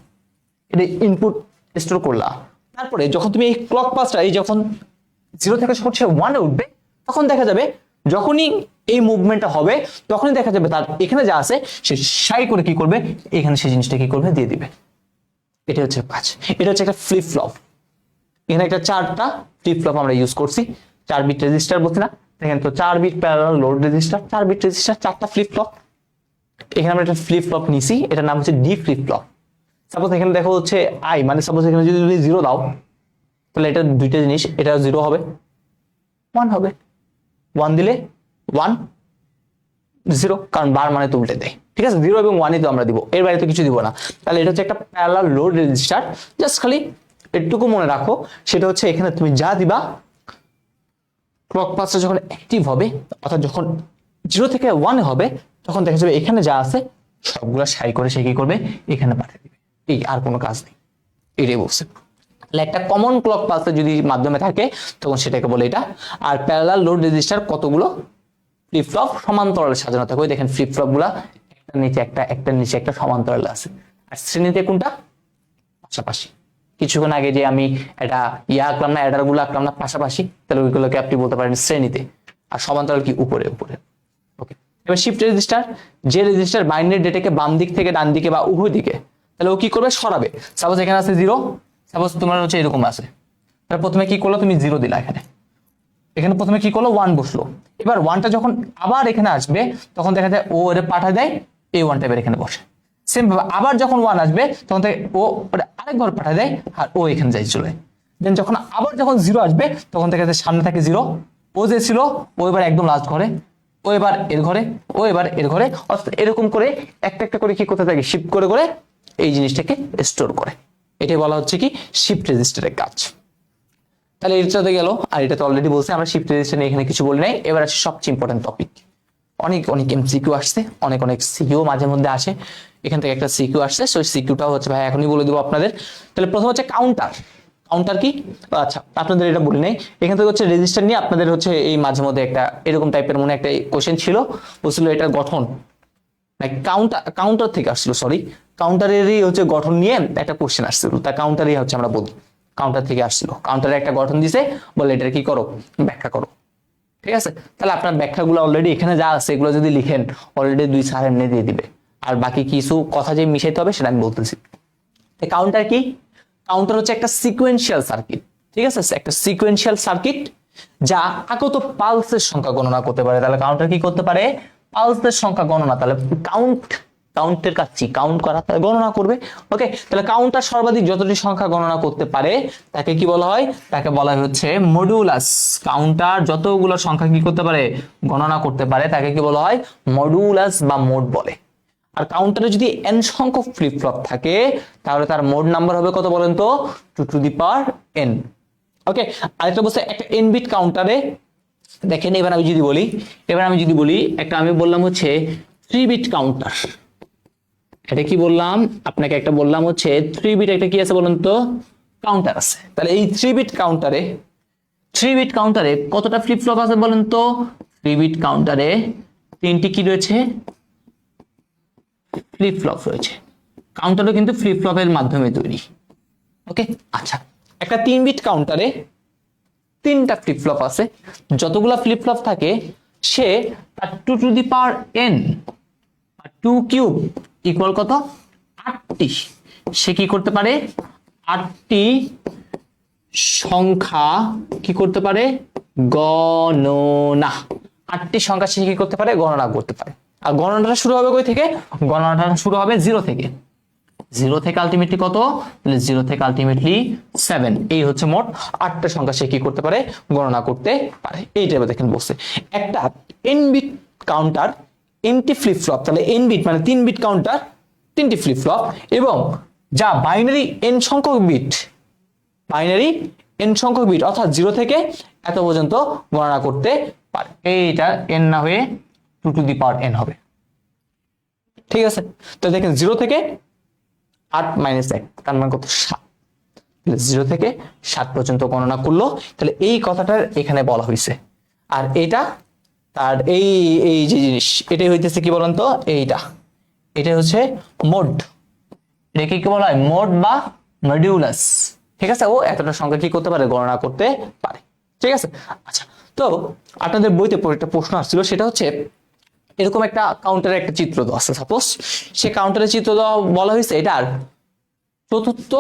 এটা ইনপুট স্টোর করলা। তারপরে যখন তুমি এই ক্লক পালসটা, এই যখন 0 থেকে হচ্ছে 1 এ উঠবে, তখন দেখা যাবে যখনই এই মুভমেন্টটা হবে, তখনই দেখা যাবে তার এখানে যা আছে সে সাই করে কি করবে, এখানে সেই জিনিসটা কি করবে, দিয়ে দিবে। এটা হচ্ছে কাজ, এটা হচ্ছে একটা ফ্লিপ ফ্লপ। এখানে একটা 4টা ফ্লিপ ফ্লপ আমরা ইউজ করছি, 4 বিট রেজিস্টার বলছি না, দেখেন তো 4 bit parallel load register, 4 bit register, 4টা ফ্লিপ ফ্লপ। এখানে আমরা একটা ফ্লিপ ফ্লপ নিছি, এটার নাম হচ্ছে ডি ফ্লিপ ফ্লপ। সাপোজ এখানে দেখো হচ্ছে আই, মানে সাপোজ এখানে যদি তুমি 0 দাও, তাহলে এটা দুইটা জিনিস, এটা 0 হবে, 1 হবে, 1 দিলে 1, জিরো, কারণ বার মানে তো উল্টে দেয়, ঠিক আছে, 0 এবং 1ই তো আমরা দিব, এর বাইরে তো কিছু দিব না। তাহলে এটা হচ্ছে একটা প্যারালাল লোড রেজিস্টার। জাস্ট খালি এটুকু মনে রাখো, সেটা হচ্ছে এখানে তুমি যা দিবা ক্লক পালসটা যখন অ্যাক্টিভ হবে, অর্থাৎ যখন 0 থেকে 1 হবে, তখন দেখা যাবে এখানে যা আছে সবগুলো সাই করে সে কি করবে, এখানে পাঠিয়ে দিবে। এই আর কোনো কাজ নেই, এটাই বলছে। তাহলে একটা কমন ক্লক পালসের যদি মাধ্যমে থাকে তখন সেটাকে বলে এটা। আর প্যারালাল লোড রেজিস্টার কতগুলো ফ্লিপ ফ্লপ সমান্তরালে সাজানো থাকে, ওই দেখেন ফ্লিপ ফ্লপ গুলা একটা নিচে একটা, একটার নিচে একটা সমান্তরালে আছে। আর শ্রেণীতে কোনটা, পাশাপাশি। কিছুক্ষণ আগে যে আমি এটা আঁকলাম না, অ্যাডার গুলো আঁকলাম না পাশাপাশি, তাহলে ওইগুলোকে আপনি বলতে পারেন শ্রেণীতে। আর সমান্তরাল কি, উপরে উপরে। ওকে, এবার শিফট রেজিস্টার, যে রেজিস্টার বাইনারি ডেটাকে বাম দিক থেকে ডান দিকে বা উভয় দিকে, তাহলে ও কি করবে, সরাবে। সাপোজ এখানে আছে 0, সাপোজ তোমার হচ্ছে এরকম আছে, তাহলে প্রথমে কি করলো, তুমি 0 দিলা, এখানে প্রথমে কি করলো, 1 বসলো। এবার 1টা যখন আবার এখানে আসবে, তখন দেখা যায় ও এর পাঠা দেয়, এই 1টা এবার এখানে বসে। সেম ভাবে আবার যখন 1 আসবে, তখন থেকে ও আরেক ঘর পাঠা দেয়, আর ও এখানে যাই চলে। দেন যখন 0 আসবে, তখন থেকে সামনে থাকে 0, ও যে ছিল ও এবার একদম লাস্ট ঘরে, ও এবার এর ঘরে, ও এবার এর ঘরে, অর্থাৎ এরকম করে একটা একটা করে কি করতে থাকে, শিফট করে করে এই জিনিসটাকে স্টোর করে। এটাই বলা হচ্ছে কি শিফট রেজিস্টারের কাজ। তাহলে এটাতে গেল, আর এটা তো অলরেডি বলছে, আমরা শিফট রেজিস্টার নিয়ে এখানে কিছু বলি নাই। এবার আসছে সবচেয়ে ইম্পর্টেন্ট টপিক। অনেক অনেক এমসিকিউ আসছে, অনেক অনেক সিকিউ মাঝে মধ্যে আসে। এখান থেকে একটা সিকিউ আসছে, সেই সিকিউটাও হচ্ছে ভাই এখনই বলে দেবো আপনাদের। তাহলে প্রথম হচ্ছে কাউন্টার। কাউন্টার কি, আচ্ছা আপনাদের এটা বলি নাই, এখান থেকে হচ্ছে রেজিস্টার নিয়ে আপনাদের হচ্ছে এই মাঝে মধ্যে একটা এরকম টাইপের মনে একটা কোশ্চেন ছিল, বলছিল এটার গঠন, কাউন্টার থেকে আসছিল, সরি কাউন্টারেরই হচ্ছে গঠন নিয়ে একটা কোশ্চেন আসছিল, তা কাউন্টারই হচ্ছে আমরা বলি কাউন্টার থেকে আসছিল। কাউন্টারে একটা গঠন দিছে, বলে এটা কি করো, ব্যাখ্যা করো। ঠিক আছে, তাহলে আপনার ব্যাখ্যাগুলো অলরেডি এখানে যা আছে এগুলো যদি লিখেন, অলরেডি 2 স্যার এমনি দিয়ে দিবে। আর বাকি কিছু কথা যে মিশাইতে হবে সেটা আমি বলতেছি। কাউন্টার কি, কাউন্টার হচ্ছে একটা সিকোয়েন্সিয়াল সার্কিট। ঠিক আছে, একটা সিকোয়েন্সিয়াল সার্কিট যা আগত পালসের সংখ্যা গণনা করতে পারে। তাহলে কাউন্টার কি করতে পারে, পালসের সংখ্যা গণনা, তাহলে কাউন্টের কাজ কি, কাউন্ট করা, তাহলে গণনা করবে। ওকে, তাহলে কাউন্টার সর্বাধিক যতটি সংখ্যা গণনা করতে পারে তাকে কি বলা হয়, তাকে বলা হচ্ছে মডুলাস। কাউন্টার যতগুলো সংখ্যা কি করতে পারে, গণনা করতে পারে, তাকে কি বলা হয়, মডুলাস বা মোড বলে। আর কাউন্টারে যদি n সংখ্যক ফ্লিপ ফ্লপ থাকে, তাহলে তার মোড নাম্বার হবে কত বলেন তো, 2n। ওকে, আরেকটা বলছে একটা n বিট কাউন্টারে দেখেন, এবার আমি যদি বলি একটা, আমি বললাম হচ্ছে 3 বিট কাউন্টার, এটা কি বললাম আপনাকে, একটা বললাম হচ্ছে 3 বিট একটা কি আছে বলেন তো, কাউন্টার আছে। তাহলে এই 3 বিট কাউন্টারে কতটা ফ্লিপ ফ্লপ আছে বলেন তো, 3 বিট কাউন্টারে 3টি কি রয়েছে, ফ্লিপ ফ্লপ রয়েছে। কাউন্টারও কিন্তু ফ্লিপ ফ্লপের মাধ্যমে তৈরি। ওকে, আচ্ছা একটা 3 বিট কাউন্টারে 3টা ফ্লিপ ফ্লপ আছে, যতগুলা ফ্লিপ ফ্লপ থাকে সে তার 2n 2 কিউব ইকুয়াল কত, 8টি, সে কি করতে পারে, 8টি সংখ্যা কি করতে পারে, গণনা। 8টি সংখ্যা সে কি করতে পারে, গণনা করতে পারে। আর গণনাটা শুরু হবে কই থেকে, গণনাটা শুরু হবে 0 থেকে। 0 থেকে আলটিমেটলি কত, 0 থেকে আলটিমেটলি 7। এই হচ্ছে মোট 8টা সংখ্যা সে কি করতে পারে, গণনা করতে পারে। এইটা এবার দেখেন বলছে একটা n বিট কাউন্টার, nটি ফ্লিপ ফ্লপ, তাহলে n বিট মানে 3 বিট কাউন্টার, 3টি ফ্লিপ ফ্লপ, এবং যা বাইনারি n সংখ্যক বিট, অর্থাৎ 0 থেকে এত পর্যন্ত গণনা করতে পারে। এইটা n না হয়ে 2n হবে। ঠিক আছে, তো দেখেন 0 থেকে 8 - 1 তার মানে কত, 7। 0 থেকে 7 পর্যন্ত গণনা করলো, তাহলে এই কথাটা এখানে বলা হয়েছে। আর এটা তার এই যে জিনিস, এটাই হইতেছে কি বলেন তো, এটা হচ্ছে মোড। এটাকে কি বলা হয়, মোড বা মডিউলাস। ঠিক আছে, ও এতটা সংখ্যা কি করতে পারে, গণনা করতে পারে। ঠিক আছে, আচ্ছা তো আপনাদের বইতে একটা প্রশ্ন আসছিল, সেটা হচ্ছে এরকম একটা কাউন্টারের একটা চিত্র দেওয়া আছে। সাপোজ সে কাউন্টারের চিত্র দেওয়া বলা হয়েছে এটার চতুর্থ,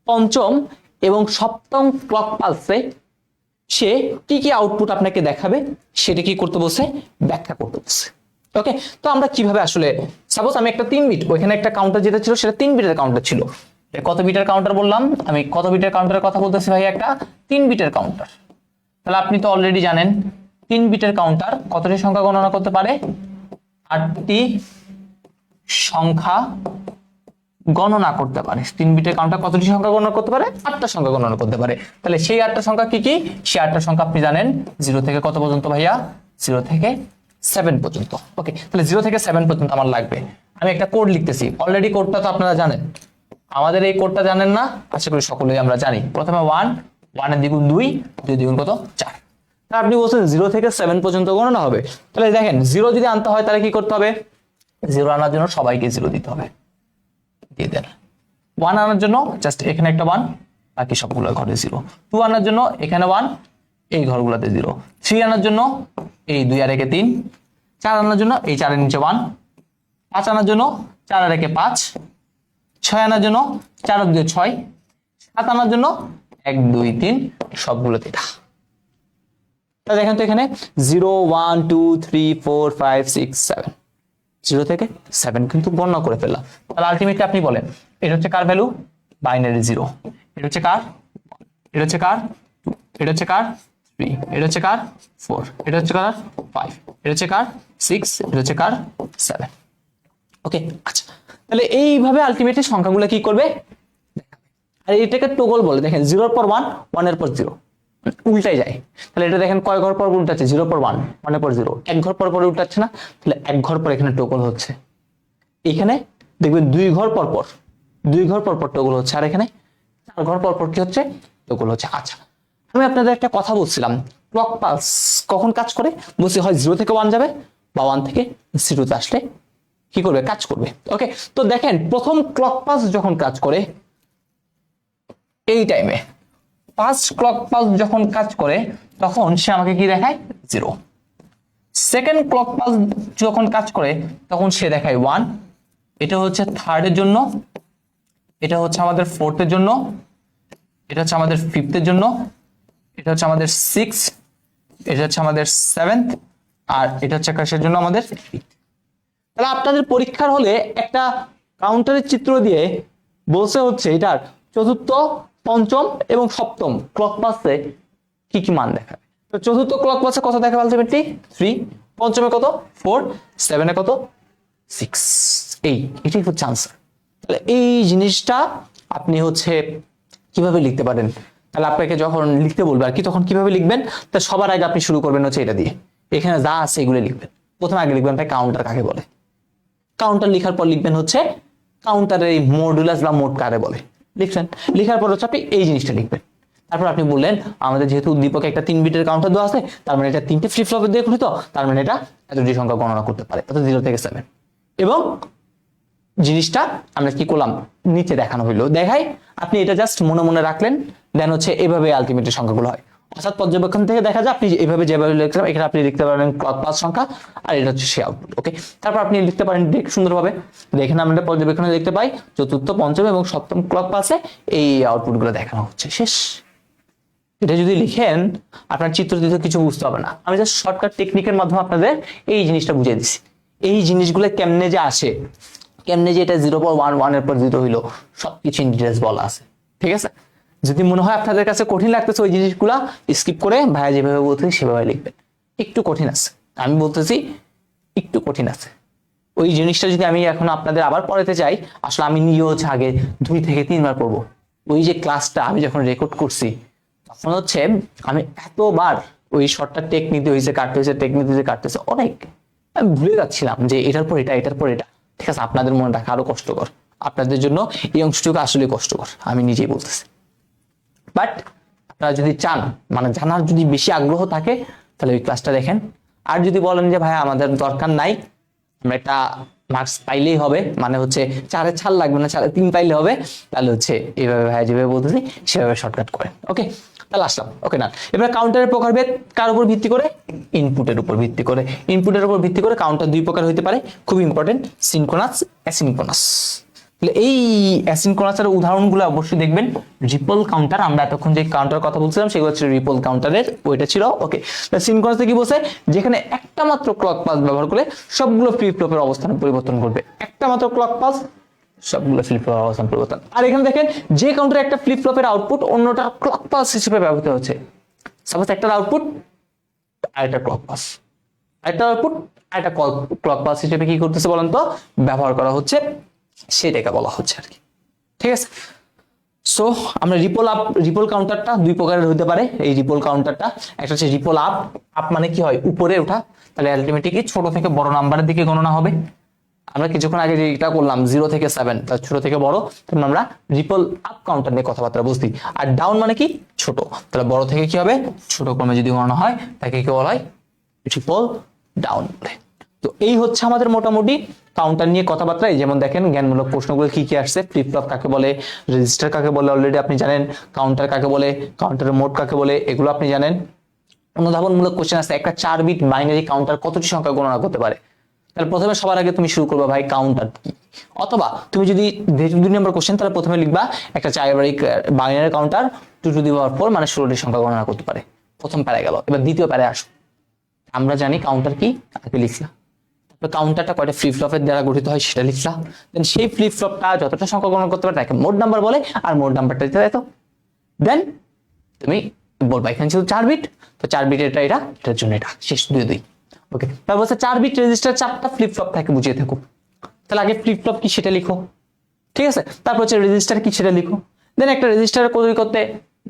পঞ্চম এবং সপ্তম ক্লক পালসে সে কি কি আউটপুট আপনাকে দেখাবে সেটা কি করতে বলছে, ব্যাখ্যা করতে বলছে। ওকে, তো আমরা কিভাবে আসলে, সাপোজ আমি একটা 3 বিট, ওইখানে একটা কাউন্টার যেটা ছিল সেটা 3 বিটের কাউন্টার ছিল। কত বিটের কাউন্টার বললাম আমি, কত বিটের কাউন্টারের কথা বলতেছি ভাই, একটা 3 বিটের কাউন্টার। তাহলে আপনি তো অলরেডি জানেন 3 বিটের কাউন্টার কতটি সংখ্যা গণনা করতে পারে? 8টি সংখ্যা গণনা করতে পারে। 3 বিটের কাউন্টার কতটি সংখ্যা গণনা করতে পারে? 8টা সংখ্যা গণনা করতে পারে। তাহলে সেই 8টা সংখ্যা কি কি? সেই 8টা সংখ্যা আপনি জানেন 0 থেকে কত পর্যন্ত ভাইয়া? 0 থেকে 7 পর্যন্ত। ওকে, তাহলে 0 থেকে 7 পর্যন্ত আমার লাগবে। আমি একটা কোড লিখতেছি, অলরেডি কোডটা তো আপনারা জানেন, আমাদের এই কোডটা জানেন না? আশা করি সকলেই আমরা জানি। প্রথমে 1, 1 এর দ্বিগুণ 2, 2 দ্বিগুণ কত? 4। তাহলে আপনি বলছেন 0 থেকে 7 পর্যন্ত গণনা হবে। তাহলে দেখেন 0 যদি আনতে হয় তাহলে কি করতে হবে? 0 আনার জন্য সবাইকে 0 দিতে হবে, দিয়ে দেন। 1 আনার জন্য জাস্ট এখানে একটা 1, বাকি সবগুলো ঘরে 0। 2 আনার জন্য এখানে 1, এই ঘরগুলোতে 0। 3 আনার জন্য এই 2 আর 1 3। 4 আনার জন্য এই 4 এর নিচে 1। 5 আনার জন্য 4 আর 1 5। 6 আনার জন্য 4 আর 2 6। 7 আনার জন্য 1 2 3, সবগুলোতে এটা। তাহলে দেখেন তো এখানে 0 1 2 3 4 5 6 7, 0 থেকে 7 কিন্তু গণনা করে ফেললাম। তাহলে আলটিমেটলি আপনি বলেন এটা হচ্ছে কার ভ্যালু? বাইনারি 0। এটা হচ্ছে কার? এটা হচ্ছে কার? 2। এটা হচ্ছে কার? 3। এটা হচ্ছে কার? 4। এটা হচ্ছে কার? 5। এটা হচ্ছে কার? 6। এটা হচ্ছে কার? 7। ওকে, আচ্ছা, তাহলে এইভাবে আলটিমেটলি সংখ্যাগুলো কি করবে? আর এটাকে টগল বলে। দেখেন 0 এর পর 1, 1 এর পর 0, উল্টাই যায়। তাহলে এটা দেখেন কয় ঘর পর উল্টাচ্ছে? 0 পর 1, 1 এর পর 0, এক ঘর পর পর উল্টাচ্ছে না? তাহলে এক ঘর পর এখানে টগল হচ্ছে। এখানে দেখবেন 2 ঘর পর পর, 2 ঘর পর পর টগল হচ্ছে। আর এখানে 4 ঘর পর পর কি হচ্ছে? টগল হচ্ছে। আচ্ছা, আমি আপনাদের একটা কথা বলছিলাম, ক্লক পালস কখন কাজ করে? বলছি হয় 0 থেকে 1 যাবে বা 1 থেকে 0 তে আসলে কি করবে? কাজ করবে। ওকে, তো দেখেন প্রথম ক্লক পালস যখন কাজ করে এই টাইমে, ফার্স্ট ক্লক পালস যখন কাজ করে তখন সে আমাকে কি দেখায়? 0। সেকেন্ড ক্লক পালস যখন কাজ করে তখন সে দেখায় 1। এটা হচ্ছে থার্ডের জন্য, এটা হচ্ছে আমাদের ফোর্থের জন্য, এটা হচ্ছে আমাদের ফিফথের জন্য, এটা হচ্ছে আমাদের 6, এটা হচ্ছে আমাদের 7th, আর এটা হচ্ছে কাশের জন্য আমাদের 8th। তাহলে আপনাদের পরীক্ষার হলে একটা কাউন্টারের চিত্র দিয়ে বলছে হচ্ছে এটার চতুর্থ, পঞ্চম এবং সপ্তম ক্লক পালসে কি কি মান দেখাবে। তো চতুর্থ ক্লক পালসে কত দেখাবে? আলটিমেটলি 3। পঞ্চমে কত? 4। 7 কত? 6। এটাই হচ্ছে আনসার। তাহলে এই জিনিসটা আপনি হচ্ছে কিভাবে লিখতে পারেন? তাহলে আপনাকে যখন লিখতে বলবে আর কি, তখন কিভাবে লিখবেন? তা সবার আগে আপনি শুরু করবেন হচ্ছে এটা দিয়ে। এখানে যা আছে এগুলো লিখবেন। প্রথমে আগে লিখবেন ভাই কাউন্টার কাকে বলে। কাউন্টার লেখার পর লিখবেন হচ্ছে কাউন্টারের এই মডুলাস বা মোড কারে বলে। লিখছেন, লেখার পর হচ্ছে আপনি এই জিনিসটা লিখবেন। তারপর আপনি বললেন আমাদের যেহেতু উদ্দীপকে একটা 3 বিটের কাউন্টার দেওয়া আছে, তার মানে এটা 3টে ফ্লিপ ফ্লপে দিয়ে গঠিত, তার মানে এটা এতটি সংখ্যা গণনা করতে পারে, অর্থাৎ 0 থেকে 7। এবং জিনিসটা আমরা কি করলাম? নিচে দেখানো হইলো, দেখাই আপনি এটা জাস্ট মনে মনে রাখলেন। দেন হচ্ছে এভাবে আলটিমেটলি সংখ্যাগুলো হয়। অর্থাৎ পর্যবেক্ষণ থেকে দেখা যায় আপনি এভাবে যেভাবে লিখলাম এখানে আপনি লিখতে পারেন ক্লক পালস সংখ্যা, আর এটা হচ্ছে সে আউটপুট। ওকে, তারপর আপনি লিখতে পারেন সুন্দরভাবে। দেখেন আমরা পর্যবেক্ষণে দেখতে পাই চতুর্থ, পঞ্চম এবং সপ্তম ক্লক পালসে এই আউটপুট গুলো দেখানো হচ্ছে। শেষ। এটা যদি লিখেন আপনার চিত্র দিতে কিছু বুঝতে হবে না। আমি জাস্ট শর্টকাট টেকনিকের মাধ্যমে আপনাদের এই জিনিসটা বুঝিয়ে দিচ্ছি। এই জিনিসগুলো কেমনে যে আসে, কেমনে যে এটা 0 পর 1, 1 এর পর 0 হইলো, সবকিছু ইন ডিটেইলস বলা আছে। ঠিক আছে, যদি মনে হয় আপনাদের কাছে কঠিন লাগতেছে ওই জিনিসগুলা স্কিপ করে ভাইয়া যেভাবে বলতেছি সেভাবে লিখবেন। একটু কঠিন আছে, আমি বলতেছি একটু কঠিন আছে। ওই জিনিসটা যদি আমি এখন আপনাদের আবার পড়াতে চাই, আসলে আমি নিজে হচ্ছে আগে 2 থেকে 3 বার পড়বো। ওই যে ক্লাসটা আমি যখন রেকর্ড করছি তখন হচ্ছে আমি এতবার ওই শর্টটা টেকনিক দিয়ে হয়েছে, কাটতে হয়েছে, টেকনিক দিয়ে কাটতেছে, অনেক আমি ভুলে যাচ্ছিলাম যে এটার পর এটা, এটার পর এটা। ঠিক আছে, আপনাদের মনে রাখা আরো কষ্টকর, আপনাদের জন্য এই অংশটুকু আসলে কষ্টকর, আমি নিজেই বলতেছি। বাট আপনারা যদি চান, মানে জানার যদি বেশি আগ্রহ থাকে তাহলে ওই ক্লাসটা দেখেন। আর যদি বলেন যে ভাই আমাদের দরকার নাই, আমরা একটা মার্কস পাইলেই হবে, মানে হচ্ছে 4-এ ছাড় লাগবে না, 4-এ 3 পাইলে হবে, তাহলে হচ্ছে এইভাবে ভাই যেভাবে বলতেছি সেভাবে শর্টকাট করেন। ওকে, তাহলে আসলাম। ওকে, না এবার কাউন্টারের প্রকারভেদ কার উপর ভিত্তি করে? ইনপুটের উপর ভিত্তি করে। ইনপুটের উপর ভিত্তি করে কাউন্টার 2 প্রকার হতে পারে, খুব ইম্পর্টেন্ট, সিনক্রোনাস, অ্যাসিনক্রোনাস। তাহলে এই অ্যাসিনক্রোনাসের উদাহরণগুলো অবশ্যই দেখবেন। রিপল কাউন্টার, আমরা এতক্ষণ যে কাউন্টারের কথা বলছিলাম সেগুলো হচ্ছে রিপল কাউন্টারের, ওইটা ছিল। ওকে, সিনক্রোনাসে কি বলছে? যেখানে একটা মাত্র ক্লক পালস ব্যবহার করে সবগুলো ফ্লিপ ফ্লপের অবস্থান পরিবর্তন করবে। একটা মাত্র ক্লক পালস, সবগুলো ফ্লিপ ফ্লপের অবস্থান পরিবর্তন। আর এখানে দেখেন যে কাউন্টারে একটা ফ্লিপ ফ্লপের আউটপুট অন্যটা ক্লক পালস হিসেবে ব্যবহৃত হচ্ছে। সাপোজ একটার আউটপুট আর একটা ক্লক পাস, একটা আউটপুট আর একটা ক্লক পাস হিসেবে কি করতেছে বলেন তো ব্যবহার করা হচ্ছে, সেটাকে বলা হচ্ছে আর কি। ঠিক আছে, সো আমরা রিপল কাউন্টারটা দুই প্রকারের হতে পারে। এই রিপল কাউন্টারটা একটা হচ্ছে রিপল আপ, আপ মানে কি হয় উপরে ওঠা, তাহলে আলটিমেটলি ছোট থেকে বড় নাম্বারের দিকে গণনা হবে। আমরা কিছুক্ষণ আগে যেটা করলাম 0 থেকে 7, তার ছোট থেকে বড়, তাহলে আমরা রিপল আপ কাউন্টার নিয়ে কথাবার্তা বুঝছি। আর ডাউন মানে কি ছোট, তাহলে বড় থেকে কি হবে ছোট ক্রমে যদি গণনা হয় তাকে কি বলা হয় রিপল ডাউন বলে। তো এই হচ্ছে আমাদের মোটামুটি কাউন্টার নিয়ে কথাবার্তা। যেমন দেখেন জ্ঞানমূলক প্রশ্নগুলো কি কি আসছে, ফ্লিপ ফ্লপ কাকে বলে, রেজিস্টার কাকে বলে অলরেডি আপনি জানেন, কাউন্টার কাকে বলে, কাউন্টারের মোড কাকে বলে, এগুলো আপনি জানেন। অনুধাবনমূলক কোশ্চেন আছে, একটা 4 বিট বাইনারি কাউন্টার কতটি সংখ্যা গণনা করতে পারে। তাহলে প্রথমে সবার আগে তুমি শুরু করবা ভাই কাউন্টার কি, অথবা তুমি যদি 2 নম্বর কোশ্চেন তাহলে প্রথমে লিখবা একটা 4 বাইনারি কাউন্টার 2 টু দি পাওয়ার 4 মানে 16টি সংখ্যা গণনা করতে পারে। প্রথম প্যারায় গেল, এবার দ্বিতীয় প্যারায় আসো। আমরা জানি কাউন্টার কি, আগে লিখলা, কাউন্টারটা কয়টা ফ্লিপ ফ্লপের দ্বারা গঠিত হয় সেটা লিখলা, দেন সেই ফ্লিপ ফ্লপটা যতটা সংখ্যা গণনা করতে পারে তাকে মোড নাম্বার বলে, আর মোড নাম্বারটা দিতে দেয়। তো দেন তুমি বলবা এখানে ছিল 4 বিট, তো 4 বিট এটার জন্য এটা শেষ 2 ওকে। তারপর হচ্ছে 4 বিট রেজিস্টার 4টা ফ্লিপ ফ্লপ থাকে বুঝিয়ে থাকো, তাহলে আগে ফ্লিপ ফ্লপ কি সেটা লিখো, ঠিক আছে। তারপর হচ্ছে রেজিস্টার কি সেটা লিখো, দেন একটা রেজিস্টার তৈরি করতে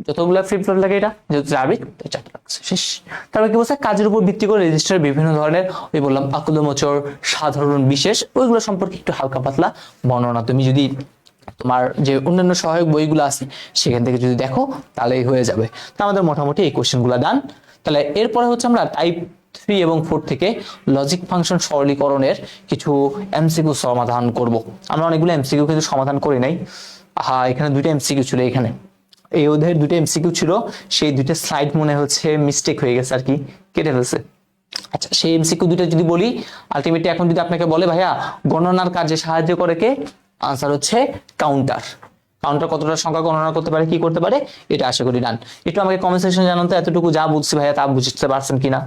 যতগুলো ফ্লিপ ফ্লপ লাগে এটা যেহেতু 4 বিট তো 4টা লাগছে শেষ। তারপর কি বলছে কাজের উপর ভিত্তি করে রেজিস্টার বিভিন্ন ধরনের ওই বললাম আকদমোচর সাধারণ বিশেষ ওইগুলো সম্পর্কে একটু হালকা পাতলা বর্ণনা তুমি যদি তোমার যে অন্যান্য সহায়ক বইগুলো আছে সেখান থেকে যদি দেখো তাহলেই হয়ে যাবে। তো আমাদের মোটামুটি এই কোশ্চেনগুলো ডান। তাহলে এরপরে হচ্ছে আমরা টাইপ 3 এবং 4 থেকে লজিক ফাংশন সরলীকরণের কিছু এমসিকিউ সমাধান করব। আমরা অনেকগুলো এমসিকিউ কিন্তু সমাধান করি নাই। এখানে 2টা এমসিকিউ ছিল, এখানে এই অধ্যায়ের 2টা এমসিকিউ ছিল, সেই 2টা স্লাইড মনে হচ্ছে মিস্টেক হয়ে গেছে আর কি, কেটে ফেলছে। আচ্ছা সেই এমসিকিউ 2টা যদি বলি, আলটিমেটলি এখন যদি আপনাকে বলে ভাইয়া গণনার কাজে সাহায্য করে কে, আনসার হচ্ছে কাউন্টার। কাউন্টার কতটা সংখ্যা গণনা করতে পারে কি করতে পারে এটা আশা করি ডান। একটু আমাকে কমেন্ট সেকশনে জানান তো এতটুকু যা বুঝছি ভাইয়া তা বুঝতে পারছেন কিনা,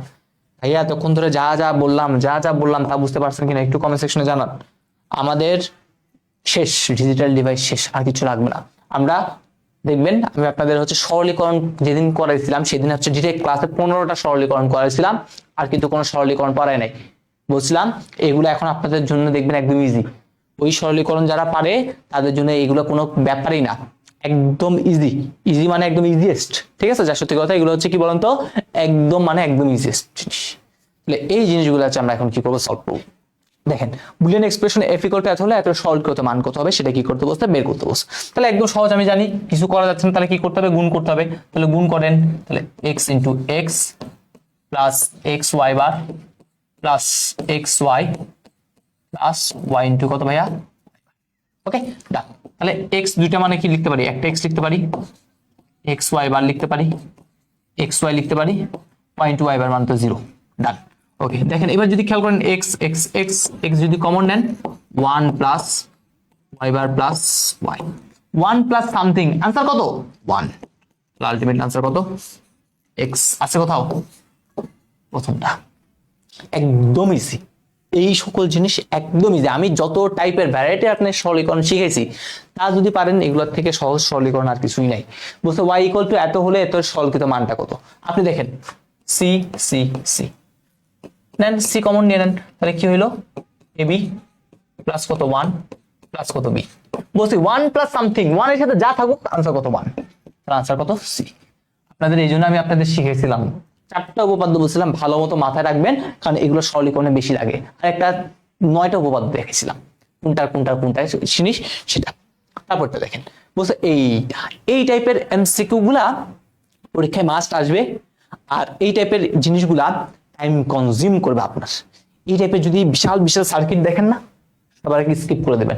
ভাইয়া তখন ধরে যা যা বললাম তা বুঝতে পারছেন কিনা একটু কমেন্ট সেকশনে জানান। আমাদের শেষ ডিজিটাল ডিভাইস শেষ, আর কিছু লাগবে না। আমরা দেখবেন আমি আপনাদের হচ্ছে সরলীকরণ যেদিন করাইছিলাম সেদিন হচ্ছে ডিরেক্ট ক্লাসে 15টা সরলীকরণ করাইছিলাম, আর কিন্তু কোনো সরলীকরণ করাই নাই। বলছিলাম এগুলো এখন আপনাদের জন্য দেখবেন একদম ইজি, ওই সরলীকরণ যারা পারে তাদের জন্য এগুলো কোনো ব্যাপারই না, একদম ইজি। ইজি মানে একদম ইজিয়েস্ট, ঠিক আছে। যা সত্যি কথা এগুলো হচ্ছে কি বলতো একদম মানে একদম ইজিয়েস্ট জিনিস। তাহলে এই জিনিসগুলো হচ্ছে আমরা এখন কি করবো সলভ করবো। দেখেন বুলিয়ান এক্সপ্রেশন f = এত হলে এত সলভ করতে মান কত হবে সেটা কি করতে বলতে বের করতে বলছে। তাহলে একদম সহজ, আমি জানি কিছু করা যাচ্ছে না, তাহলে কি করতে হবে গুণ করতে হবে। তাহলে গুণ করেন, তাহলে x * x plus xy bar plus xy plus y into কত ভাইয়া, ওকে ডান। তাহলে x দুইটা মানে কি লিখতে পারি, একটা x লিখতে পারি, xy বার লিখতে পারি, xy লিখতে পারি, y ইনটু y বার মান তো 0, ডান। ওকে দেখেন এবার যদি খেয়াল করেন x x x x যদি কমন নেন 1 plus y bar plus y, 1 plus something answer কত 1, তাহলে আলটিমেট आंसर কত x আছে কোথাও প্রথমটা। একদম ইজি, এই সকল জিনিস একদম ইজি। আমি যত টাইপের ভ্যারাইটি আপনার সরলীকরণ শিখেছি তা যদি পারেন এগুলোর থেকে সহজ সরলীকরণ আর কিছুই নাই। বলতে y = এত হলে এত সরলীকৃত মানটা কত, আপনি দেখেন c c c নেন, c কমন নিয়ে নেন, তাহলে কি হইলো ab প্লাস কত 1 প্লাস কত b, বলছি 1 প্লাস সামথিং 1 এর সাথে যা থাকুক आंसर কত 1, তাহলে आंसर কত c। আপনাদের এই জন্য আমি আপনাদের শিখেছিলাম 4টা উপপাদ্য বলছিলাম ভালো মতো মাথায় রাখবেন, কারণ এগুলো সরলীকরণে বেশি লাগে। আর একটা 9টা উপপাদ্য দেখেছিলাম কোনটা জিনিস সেটা। তারপরটা দেখেন বলছে এই টাইপের এমসিকিউ গুলা পরীক্ষায় মাস্ট আসবে, আর এই টাইপের জিনিসগুলা টাইম কনজিউম করবে আপনার। এই টাইপের যদি বিশাল বিশাল সার্কিট দেখেন না সবার আগে স্কিপ করে দেবেন।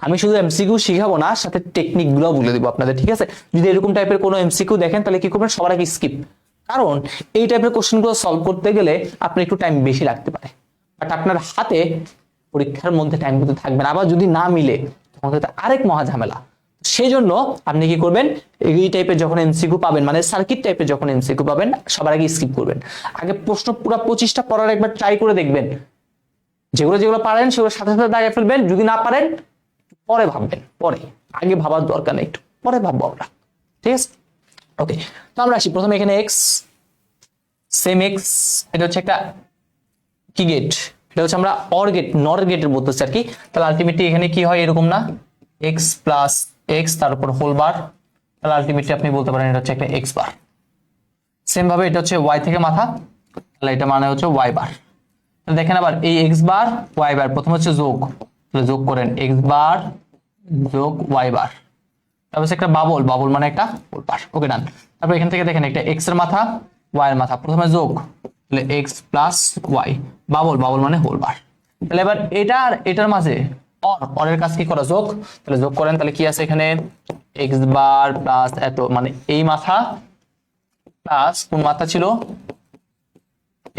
আমি শুধু এমসিকিউ শিখাবো না, সাথে টেকনিক গুলো বলে দেবো আপনাদের, ঠিক আছে। যদি এরকম টাইপের কোনো এমসিকিউ দেখেন তাহলে কি করবেন সবার আগে স্কিপ, কারণ এই টাইপের কোশ্চেনগুলো সলভ করতে গেলে আপনার একটু টাইম বেশি লাগতে পারে, বাট আপনার হাতে পরীক্ষার মধ্যে টাইম কিন্তু থাকবে না। আবার যদি না মিলে তখন আরেক মহা ঝামেলা। সেই জন্য আপনি কি করবেন এই টাইপের যখন এমসিকিউ পাবেন মানে সার্কিট টাইপের যখন এমসিকিউ পাবেন সবার আগে স্কিপ করবেন। আগে প্রশ্ন পুরো 25টা পড়ার একবার ট্রাই করে দেখবেন, যেগুলো পারেন সেগুলো সাথে সাথে দাঁড়িয়ে ফেলবেন, যদি না পারেন পরে ভাববেন, পরে, আগে ভাবার দরকার নেই, একটু পরে ভাববো আমরা, ঠিক আছে। ওকে তো আমরা আসি প্রথমে এখানে x সেম এক্স, এটা হচ্ছে একটা কি গেট, এটা হচ্ছে আমরা অর গেট নর গেটের বলতেছি আর কি। তাহলে আলটিমেটলি এখানে কি হয় এরকম না, এক্স প্লাস এক্স তার উপর হোল বার, তাহলে আলটিমেটলি আপনি বলতে পারেন এটা হচ্ছে একটা এক্স বার। সেম ভাবে এটা হচ্ছে ওয়াই থেকে মাথা, তাহলে এটা মানে হচ্ছে ওয়াই বার। দেখেন আবার এই এক্স বার ওয়াই বার, প্রথম হচ্ছে যোগ, তাহলে যোগ করেন এক্স বার যোগ ওয়াই বার, তারপর একটা বাবল, বাবল মানে একটা হোল বার। ওকে ডান। তারপর এখান থেকে দেখেন একটা এক্স এর মাথা ওয়াই এর মাথা, প্রথমে যোগ, তাহলে x plus y, bubble, bubble মানে হোল বার। তাহলে এবার এটা আর এটার মাঝে অরের কাজ কি করা, যোগ, তাহলে যোগ করেন, তাহলে কি আছে এখানে এক্স বার প্লাস এত, মানে এই মাথা প্লাস কোন মাথা ছিল,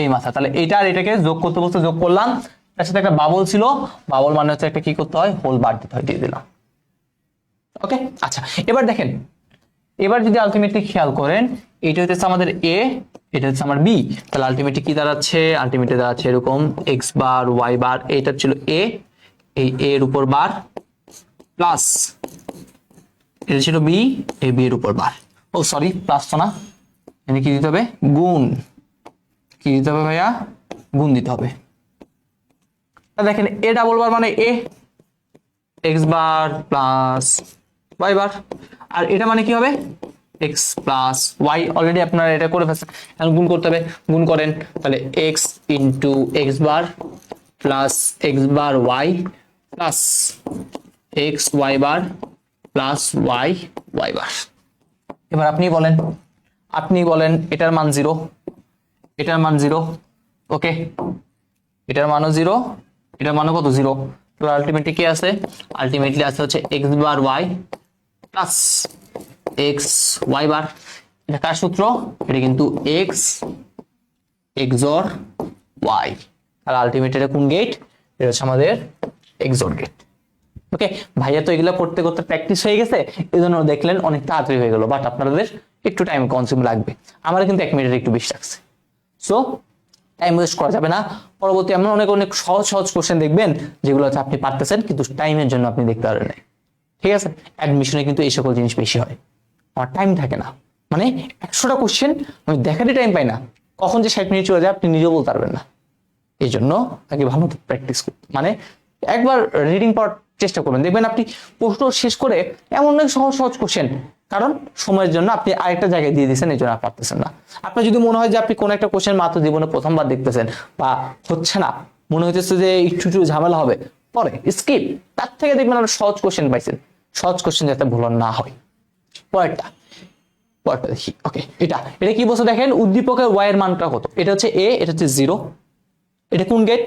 এই মাথা, তাহলে এটা আর এটাকে যোগ করতে বলতে যোগ করলাম, তার সাথে একটা বাবল ছিল, বাবল মানে হচ্ছে একটা কি করতে হয়, হোল বার দিতে হয়, দিয়ে দিলাম। ওকে আচ্ছা, এবার দেখেন, এবার যদি আলটিমেটলি খেয়াল করেন, এটা হচ্ছে আমাদের এ, এটা হচ্ছে আমার বি, তাহলে আলটিমেটলি কি দাঁড়াচ্ছে, আলটিমেটলি দাঁড়াচ্ছে এরকম এক্স বার ওয়াই বার, এটা ছিল এ, এই এ এর উপর বার প্লাস এটা ছিল বি, এই বি এর উপর বার, ও সরি প্লাস তো না, এখানে কি দিতে হবে, গুণ, কি দিতে হবে ভাইয়া, গুণ দিতে হবে। দেখেন এ ডাবল বার মানে এ x bar plus y bar, আর এটা মানে কি হবে এক্স প্লাস ওয়াই, অলরেডি আপনারা এটা করে ফেলছেন, এখন গুণ করতে হবে, গুণ করেন, তাহলে x into x bar plus x bar Y plus x y bar plus Y y bar. এবার আপনি বলেন এটার মান 0, এটার মান 0, ওকে এটার মানও 0, এটার মানও কত 0, তাহলে আলটিমেটলি কি আছে, আলটিমেটলি আছে হচ্ছে x bar Y plus x y bar. এটা কার সূত্র, এটা কিন্তু এক্স এক্সর ওয়াই, আর আলটিমেটলি এটা কোন গেট, এটা হচ্ছে আমাদের এক্সর গেট। ওকে ভাইয়া তো এগুলো করতে করতে প্র্যাকটিস হয়ে গেছে, এই জন্য দেখলেন অনেক তাড়াতাড়ি হয়ে গেল, বাট আপনাদের একটু টাইম কনজিউম লাগবে, আমার কিন্তু 1 মিনিটের একটু বেশি লাগছে। সো টাইম ওয়েস্ট করা যাবে না, পরবর্তী এমন অনেক অনেক সহজ সহজ কোশ্চেন দেখবেন যেগুলো হচ্ছে আপনি পারতেছেন কিন্তু টাইমের জন্য আপনি দেখতে পারেন না, ঠিক আছে। অ্যাডমিশনে কিন্তু এই সকল জিনিস বেশি হয়, আমার টাইম থাকে না, মানে 100টা কোশ্চেন আমি দেখারই টাইম পাই না, কখন যে 60 মিনিট চলে যায় আপনি নিজেও বলতে পারবেন না। এই জন্য আগে ভালো মতো প্র্যাকটিস করতে, মানে একবার রিডিং পড়ার চেষ্টা করবেন, দেখবেন আপনি প্রশ্ন শেষ করে এমন অনেক সহজ সহজ কোশ্চেন, কারণ সময়ের জন্য আপনি আরেকটা জায়গায় দিয়ে দিচ্ছেন, এই জন্য আর পারতেছেন না। আপনার যদি মনে হয় যে আপনি কোনো একটা কোশ্চেন মাত্র জীবনে প্রথমবার দেখতেছেন বা হচ্ছে না, মনে হচ্ছে যে একটু একটু ঝামেলা হবে, পরে স্কিপ, তার থেকে দেখবেন আপনি সহজ কোশ্চেন পাইছেন, সহজ কোশ্চেন যাতে ভুল না হয়। পরেরটা দেখি, ওকে এটা কি বলছে দেখেন, উদ্দীপকের ওয়াই এর মানটা কত, এটা হচ্ছে এ, এটা হচ্ছে 0, এটা কোন গেট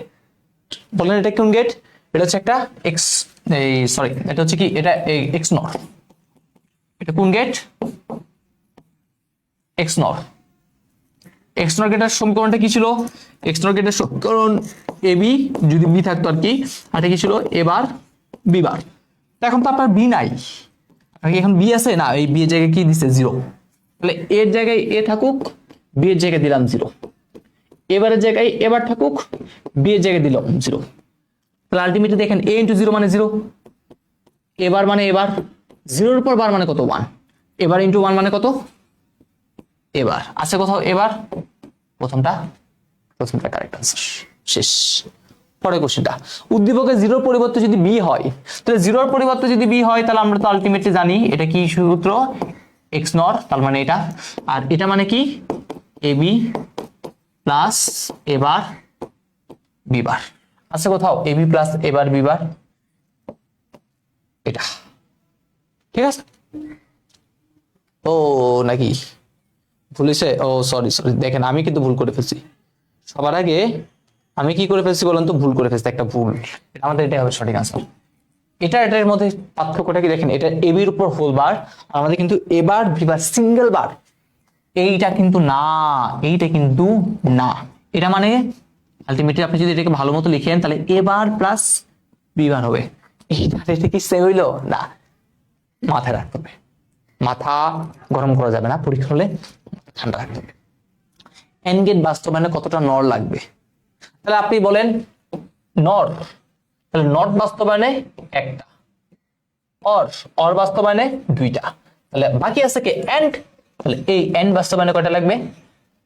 বলেন, এটা কোন গেট, এটা হচ্ছে একটা এক্স, এই সরি এটা হচ্ছে কি, এটা এক্স নর, এটা কোন গেট, এক্স নর, এক্স নর গেটের সমীকরণটা কি ছিল, এক্স নর গেটের সমীকরণ এ বি, যদি বি থাকতো আর কি, আর এটা কি ছিল এ বার বি বার, এখন তো আপনার বি নাই, এখন বি আছে না, এই বি এর জায়গায় কি দিছে 0, তাহলে এর জায়গায় এ থাকুক, বি এর জায়গায় দিলাম 0, এবারের জায়গায় এবার থাকুক, বি এর জায়গায় দিলাম 0, তাহলে আলটিমেটলি দেখেন a ইন্টু 0 মানে 0, এবার মানে এবার, 0 এর উপর বার মানে কত 1, এবার ইন্টু 1 মানে কত, এবার আছে কোথাও এবার, প্রথমটা কারেক্ট আনসার, শেষ। পরের কোশ্চেনটা, উদ্দীপকে 0 পরিবর্তে যদি বি হয়, তাহলে 0 পরিবর্তে যদি বি হয়, তাহলে আমরা তো আলটিমেটলি জানি এটা কি সূত্র, এক্স নর, তার মানে এটা, আর এটা মানে কি এ বি প্লাস এবার বি বার, আছে কোথাও এ বি প্লাস এবার বি বার, এটা ঠিক আছে। ও নাকি ভুলিছে, ও সরি দেখেন আমি কিন্তু ভুল করে ফেলছি, সবার আগে আমি কি করে ফেলছি বলেন তো, ভুল করে ফেলছি, একটা ভুল, আমাদের এটাই হবে সঠিক আনসার। এটার মধ্যে পার্থক্যটা কি দেখেন, এটা এ বির উপর হোল বার, আর আমাদের কিন্তু এবার বি বার সিঙ্গেল বার, এইটা কিন্তু না, এটা মানে আলটিমেটলি আপনি যদি এটাকে ভালো মতো লিখেন তাহলে এ বার প্লাস বি বার হবে, এটা কি সেম হইলো না, মাথায় রাখতে হবে, মাথা গরম করা যাবে না, পরীক্ষা হলে ঠান্ডা রাখতে হবে। এন গেট বাস্তবায়নে কতটা নর লাগবে, তাহলে আপনি বলেন নর, তাহলে নট বাস্তবায়নে একটা, অর বাস্তবায়নে 2টা, তাহলে বাকি আছে কি এন্ড, তাহলে এই এন্ড বাস্তবায়নে কয়টা লাগবে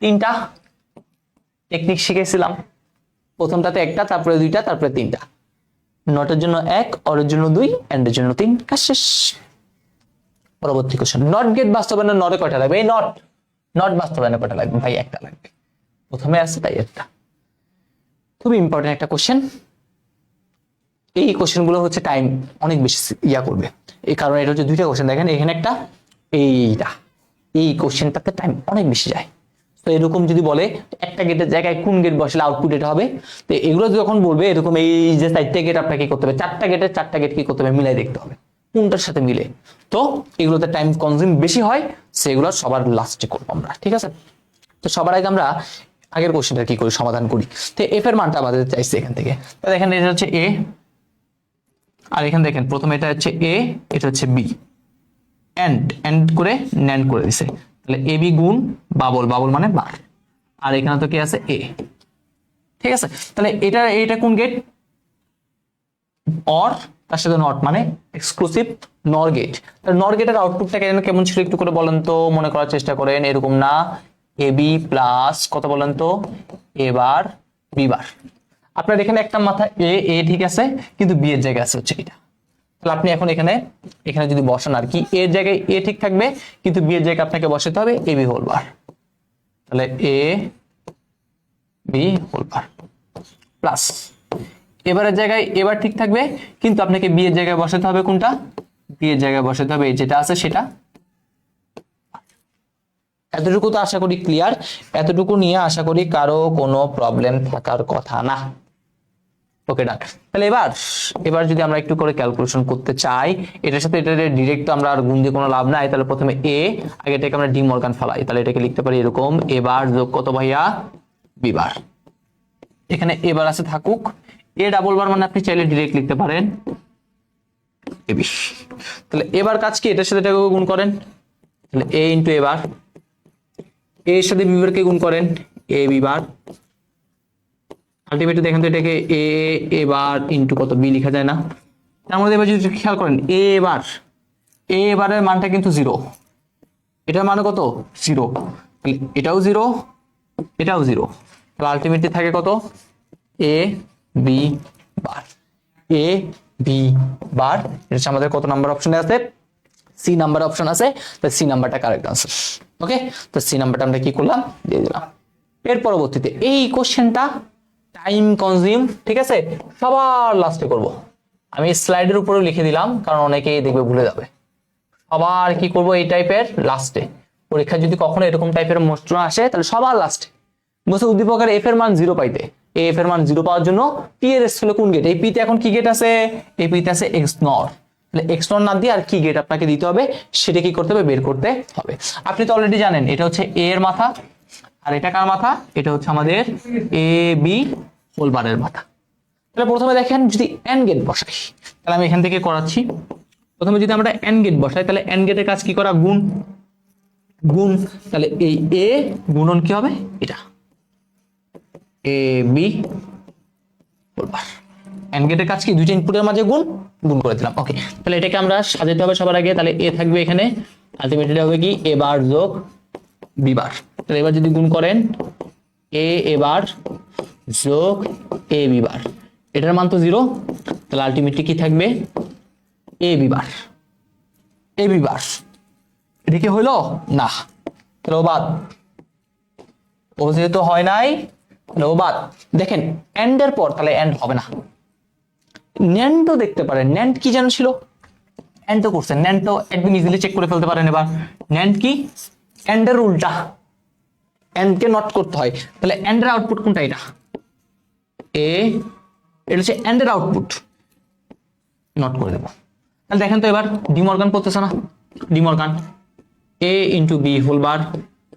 3টা, টেকনিক শিখেছিলাম, প্রথমটাতে একটা, তারপরে দুইটা, তারপরে তিনটা। নটের জন্য এক, অরের জন্য দুই, এন্ডের জন্য তিন, কাজ শেষ। পরবর্তী কোশ্চেন, নট গেট বাস্তবায়নে নটে কয়টা লাগবে? এই নট নট বাস্তবায়নে কয়টা লাগবে ভাই? একটা লাগবে, প্রথমে আছে তাই একটা। খুবই ইম্পর্টেন্ট একটা কোশ্চেন। এই কোশ্চেন গুলো হচ্ছে টাইম অনেক বেশি করবে, এই কারণে এটা হচ্ছে দুইটা কোশ্চেন। দেখেন এখানে একটা, এইটা, এই কোশ্চেনটাতে টাইম অনেক বেশি যায়। তো এরকম যদি বলে একটা গেটের জায়গায় কোন গেট বসলে আউটপুট এটা হবে, তো এগুলো যখন বলবে এরকম এই যে 4টে গেট আপনাকে কি করতে হবে, 4টা গেটের 4টা গেট কি করতে হবে, মিলাই দেখতে হবে কোনটার সাথে মিলে। তো এগুলোতে টাইম কনজিউম বেশি হয়, সেগুলো সবার লাস্টে করবো আমরা, ঠিক আছে? তো সবার আগে আমরা আগের কোশ্চেনটা কি করি, সমাধান করি। তো এফ এর মানটা আমাদের চাইছে এখান থেকে। তো দেখেন এটা হচ্ছে এ, আর এখানে দেখেন প্রথমে এটা হচ্ছে এ, এটা হচ্ছে বি, এন্ড করে ন্যান্ড করে দিছে। তাহলে এ বি গুণ বাবল, বাবল মানে বার, আর এখানে তো কি আছে এ, ঠিক আছে? তাহলে এটা কোন গেট? অর, তার সাথে নট মানে এক্সক্লুসিভ নর গেট। নর গেটের আউটপুটটা কেমন ছিল একটু করে বলেন তো, মনে করার চেষ্টা করেন। এরকম না, এ বি প্লাস কত বলেন তো, এবার বি বার। আপনার এখানে একটা মাথা এ ঠিক আছে, কিন্তু বি এর জায়গায় আছে হচ্ছে এটা। তাহলে আপনি এখন এখানে যদি বসান আর কি, এর জায়গায় এ ঠিক থাকবে, কিন্তু বি এর জায়গায় আপনাকে বসাতে হবে এ বি হোল বার। তাহলে A B whole bar plus এবারের জায়গায় এবার ঠিক থাকবে, কিন্তু আপনাকে বি এর জায়গায় বসাতে হবে কোনটা? বি এর জায়গায় বসাতে হবে যেটা আছে সেটা। এতটুকু তো আশা করি ক্লিয়ার। এতটুকু নিয়ে আশা করি কারো কোনো প্রবলেম থাকার কথা না। ওকে ডান। তাহলে এবার যদি আমরা একটু করে ক্যালকুলেশন করতে চাই, এটার সাথে এটা ডিরেক্ট তো আমরা আর গুণ দিয়ে কোনো লাভ নাই। তাহলে প্রথমে এ, আগে এটাকে আমরা ডি মর্গান ফেলাই, তাহলে এটাকে লিখতে পারি এরকম, এবার যোগ কত ভাইয়া? B bar. এখানে এবার আছে থাকুক, এ ডাবল বার মানে আপনি চাইলে ডিরেক্ট লিখতে পারেন এ বি। তাহলে এবার কাজ কি, এটার সাথে এটাকে গুণ করেন, তাহলে এ ইন্টু এবার, এর সাথে বি বারকে গুণ করেন এ বি বার। আলটিমেটলি দেখেন তো এটাকে এ এবার ইন্টু কত বি লেখা যায় না? তার মধ্যে এবার যদি খেয়াল করেন এ এবারের মানটা কিন্তু 0, এটার মানে কত? 0। এটাও 0, এটাও 0। তাহলে আলটিমেটলি থাকে কত? A B bar, A B বার। এটা আমাদের কত নাম্বার অপশনে আছে? সি নাম্বার অপশন আছে। তাই সি নাম্বারটা কারেক্ট আনসার। ওকে, তো সি নাম্বারটা আমরা কি করলাম, দিয়ে দিলাম। এর পরবর্তীতে এই কোশ্চেনটা টাইম কনজিউম, ঠিক আছে, সবার লাস্টে করব। আমি স্লাইডের উপরেও লিখে দিলাম, কারণ অনেকেই দেখবে ভুলে যাবে। সবার কি করব, এই টাইপের লাস্টে। পরীক্ষা যদি কখনো এরকম টাইপের প্রশ্ন আসে, তাহলে সবার লাস্টে বলছে উদ্দীপকের এফ এর মান 0 পাইতে, এফ এর মান 0 পাওয়ার জন্য পি এর ছিল কোন গেট? এই পি তে এখন কি গেট আছে? এই পি তে আছে এক্স নর। তাহলে এক্স নর না দিয়ে আর কি গেট আপনাকে দিতে হবে, সেটা কি করতে হবে, বের করতে হবে। আপনি তো অলরেডি জানেন এটা হচ্ছে এ এর মাথা, আর এটা কার মাথা? এটা হচ্ছে আমাদের এ বি হোল বারের মাথা। তাহলে প্রথমে দেখেন যদি এন্ড গেট বসাই, তাহলে আমি এখান থেকে করাচ্ছি। প্রথমে যদি আমরা এন্ড গেট বসাই, তাহলে এন্ড গেটের কাজ কি করা? গুণ। তাহলে এই এ গুণন কি হবে? এটা এ বি হোল বার। এন্ড গেটের কাজ কি? দুইটা ইনপুটের মাঝে গুণ করে দিলাম। ওকে, তাহলে এটাকে আমরা সাজাতে হবে সবার আগে। তাহলে এ থাকবে এখানে, আলটিমেটলি হবে কি এ বার যোগ বি বার। তাহলে এবার যদি গুণ করেন এ এবার যোগ এ বি বার, এটার মান তো 0, তাহলে আলটিমেটলি কি থাকবে? A B bar. A B বার এটা কি হইলো না? তাহলে ও বাদ, ও যেহেতু হয় নাই তাহলে ও বাদ। দেখেন এন্ড এর পর তাহলে এন্ড হবে না। ন্যান্ডও দেখতে পারেন, ন্যান্ড কি যেন ছিল, এন্ড তো করছেন, ন্যান্ড তো একদম ইজিলি চেক করে ফেলতে পারেন। এবার ন্যান্ড কি? এন্ডের উল্টা, এন্ড কে নট করতে হয়। তাহলে এন্ড এর আউটপুট কোনটা? এটা এটা হচ্ছে এন্ড এর আউটপুট, নট করে দেব। তাহলে দেখেন তো এবার ডিমর্গান করতেছে না? ডিমর্গান এ ইন্টু বি হোল বার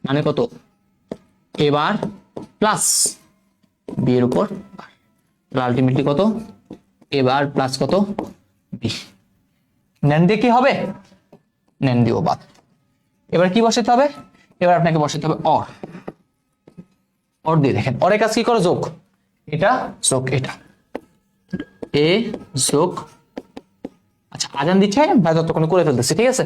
মানে কত? এবার প্লাস বি এর উপর, আলটিমেটলি কত? এবার প্লাস কত? বি। নেন দিয়ে কি হবে? নেন দিও বাদ। এবার কি বসাতে হবে? এবার আপনাকে বসাতে হবে অর দিয়ে। দেখেন অরের কাজ কি করে? যোগ, এটা যোগ এটা, এ যোগ। আচ্ছা আজান দিচ্ছে ভাই, ততক্ষণ করে ফেলতেছি, ঠিক আছে?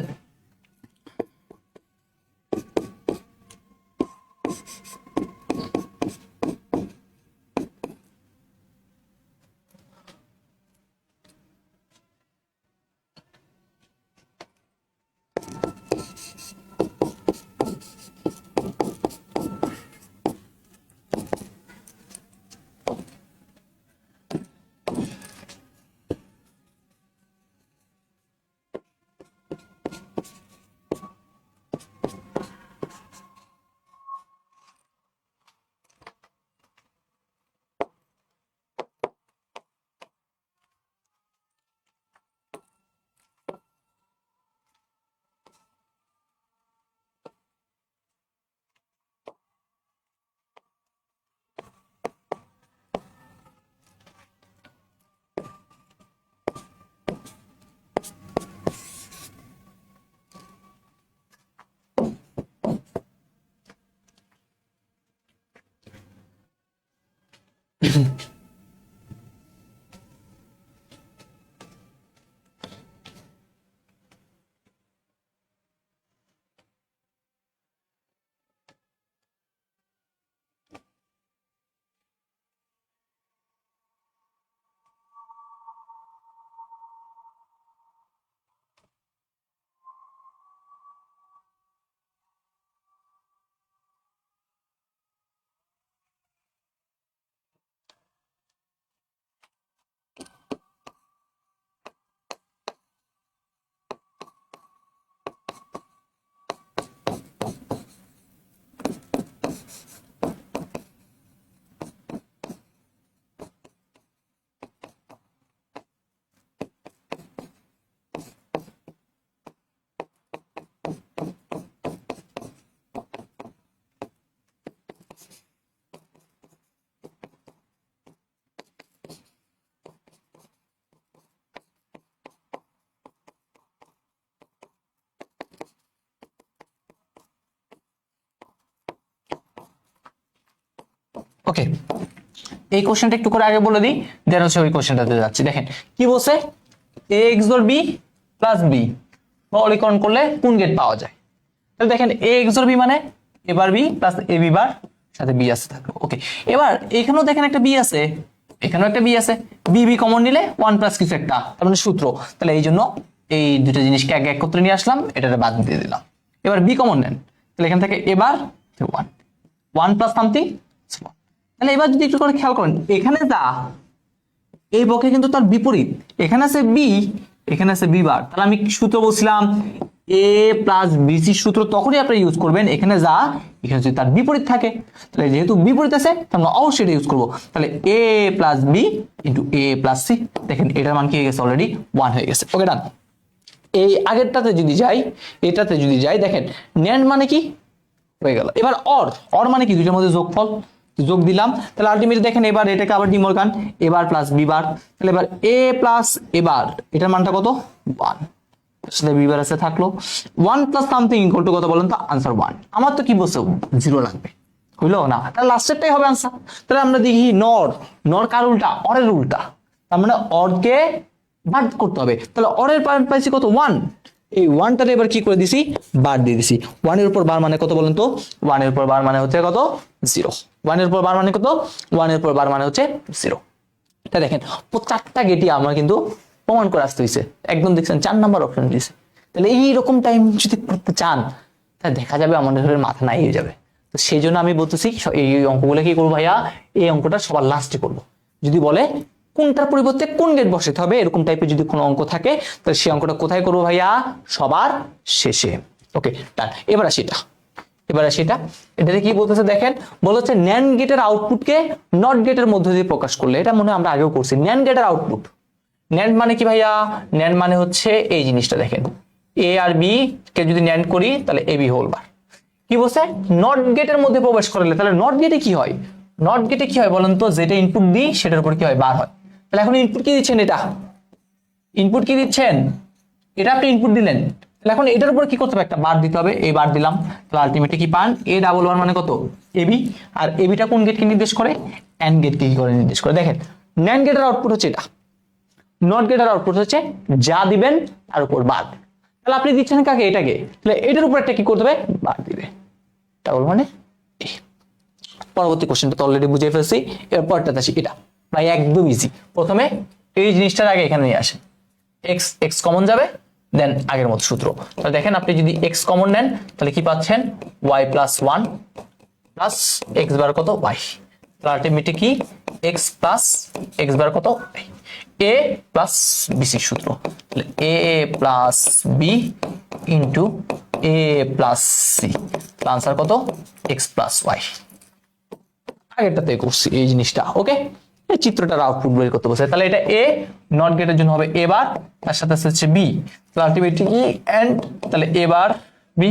ওকে, এই কোশ্চেনটা একটু করে আগে বলে দিই, দেন হচ্ছে ওই কোশ্চেনটাতে যাচ্ছি। দেখেন কি বলছে, এ XOR B প্লাস বি সরলীকরণ করলে কোন গেট পাওয়া যায়। তাহলে দেখেন এ XOR B মানে এবার বি প্লাস এ বি বার সাথে বি আছে থাকলো। ওকে, এবার এখানেও দেখেন একটা বি আছে, এখানেও একটা বি আছে, বি বি কমন নিলে 1 প্লাস কিছু একটা, তার মানে সূত্র। তাহলে এই জন্য এই দুটো জিনিসকে এক একত্রে নিয়ে আসলাম, এটাতে বাদ দিয়ে দিলাম। এবার বি কমন নেন, তাহলে এখান থেকে এবার 1 প্লাস সামথিং। তাহলে এবার যদি একটু করে খেয়াল করেন, এখানে যা এই পক্ষে কিন্তু তার বিপরীত, এখানে আছে বি, এখানে আছে বি বার। তাহলে আমি কি সূত্র বলছিলাম, এ প্লাস বিসি সূত্র তখনই আপনি ইউজ করবেন এখানে যা এখানে যদি তার বিপরীত থাকে। তাহলে যেহেতু বিপরীত আছে আমরা অবশ্যই এটা ইউজ করবো। তাহলে এ প্লাস বি ইন্টু এ প্লাস সি, দেখেন এটার মান কি হয়ে গেছে, অলরেডি 1 হয়ে গেছে। ওকে ডান। এই আগেরটাতে যদি যাই, এটাতে যদি যাই, দেখেন ন্যান্ড মানে কি হয়ে গেল। এবার অর মানে কি, দুইটার মধ্যে যোগফল, যোগ দিলাম। তাহলে আলটিমেটলি দেখেন এবার এটাকে আবার ডিমর্গান, এবার প্লাস বি বার। তাহলে এবার এ প্লাস এবার এটার মানটা কত, 1, আসলে বি বার আছে থাকলো। 1 প্লাস সামথিং ইকুয়াল টু কত বলেন তো, আনসার 1। আমার তো কি বলছে 0 লাগবে, হইলো না, তাহলে লাস্টেরটাই হবে আনসার। তাহলে আমরা দেখি নর কার উল্টা, অরের উল্টা, তার মানে অরকে বাদ করতে হবে। তাহলে অরের মান পাইছি কত, 1, এই 1টারে এবার কি করে দিছি, বার দিয়ে দিছি। 1 এর উপর বার মানে কত বলেন তো, 1 এর উপর বার মানে হচ্ছে কত, 0। 1 এর উপর বার মানে কত, 1 এর উপর বার মানে হচ্ছে 0। এটা দেখেন চারটা গেটই আমার কিন্তু প্রমাণ করে আসতে হয়েছে, একদম দেখছেন 4 নাম্বার অপশন দিয়েছে। তাহলে এইরকম টাইম যদি করতে চান তাহলে দেখা যাবে আমাদের মাথা নাই হয়ে যাবে। তো সেই জন্য আমি বলতেছি এই অঙ্কগুলো কি করবো ভাইয়া, এই অঙ্কটা সবার লাস্টে করবো। যদি বলে কোনটার পরিবর্তে কোন গেট বসাতে হবে, এরকম টাইপের যদি কোনো অঙ্ক থাকে তাহলে সেই অঙ্কটা কোথায় করবো ভাইয়া, সবার শেষে। ওকে ডান। এবার আসি এটা, এটাতে কি বলতেছে দেখেন, বলছে ন্যান্ড গেটের আউটপুটকে নট গেটের মধ্যে দিয়ে প্রকাশ করলে, এটা মনে হয় আমরা আগেও করছি। ন্যান্ড গেটের আউটপুট, ন্যান্ড মানে কি ভাইয়া, ন্যান্ড মানে হচ্ছে এই জিনিসটা দেখেন, এ আর বি কে যদি ন্যান্ড করি তাহলে এ বি হোল বার। কি বলছে, নট গেটের মধ্যে প্রবেশ করলে, তাহলে নট গেটে কি হয়, নট গেটে কি হয় বলেন তো, যেটা ইনপুট দিই সেটার উপর কি হয়, বার হয়। তাহলে এখন ইনপুট কি দিচ্ছেন, এটা ইনপুট কি দিচ্ছেন, এটা আপনি ইনপুট দিলেন, তাহলে এখন এটার উপর কি করতে হবে, একটা বার দিতে হবে। এই বার দিলাম, তাহলে আলটিমেটলি কি পান, এ ডাবল বার মানে কত, এবি। আর এবিটা কোন গেটকে নির্দেশ করে, এন্ড গেটকে কি করে নির্দেশ করে। দেখেন ন্যান্ড গেটের আউটপুট হচ্ছে এটা, নট গেটের আউটপুট হচ্ছে যা দিবেন তার উপর বাদ। তাহলে আপনি দিচ্ছেন কাকে, এটাকে, তাহলে এটার উপর একটা কি করতে হবে, বাদ দিবে। ডাবল মানে পরবর্তী কোশ্চেনটা তো অলরেডি বুঝে ফেলছি, এরপরটাতে আসি। এটা ভাই একদম ইজি। প্রথমে এই জিনিসটার আগে এখানে নিয়ে আসেন, এক্স কমন যাবে, দেন আগের মতো সূত্র। তাহলে দেখেন আপনি যদি এক্স কমন নেন তাহলে কি পাচ্ছেন, Y plus 1 plus x bar কত, ওয়াই। তাহলে আলটিমেটলি কি, এক্স প্লাস এক্স বার কত, এ প্লাস বিসি সূত্র। তাহলে এ প্লাস বি ইন্টু এ প্লাস সি, আনসার কত, এক্স প্লাস ওয়াই। আগেরটাতে করছি এই জিনিসটা। ওকে, এই চিত্রটার আউটপুট বের করতে বলছে। তাহলে এটা এ, নট গেটের জন্য হবে এবার, তার সাথে হচ্ছে বি, তাহলে আলটিমেটলি ই এন্ড, তাহলে এবার বি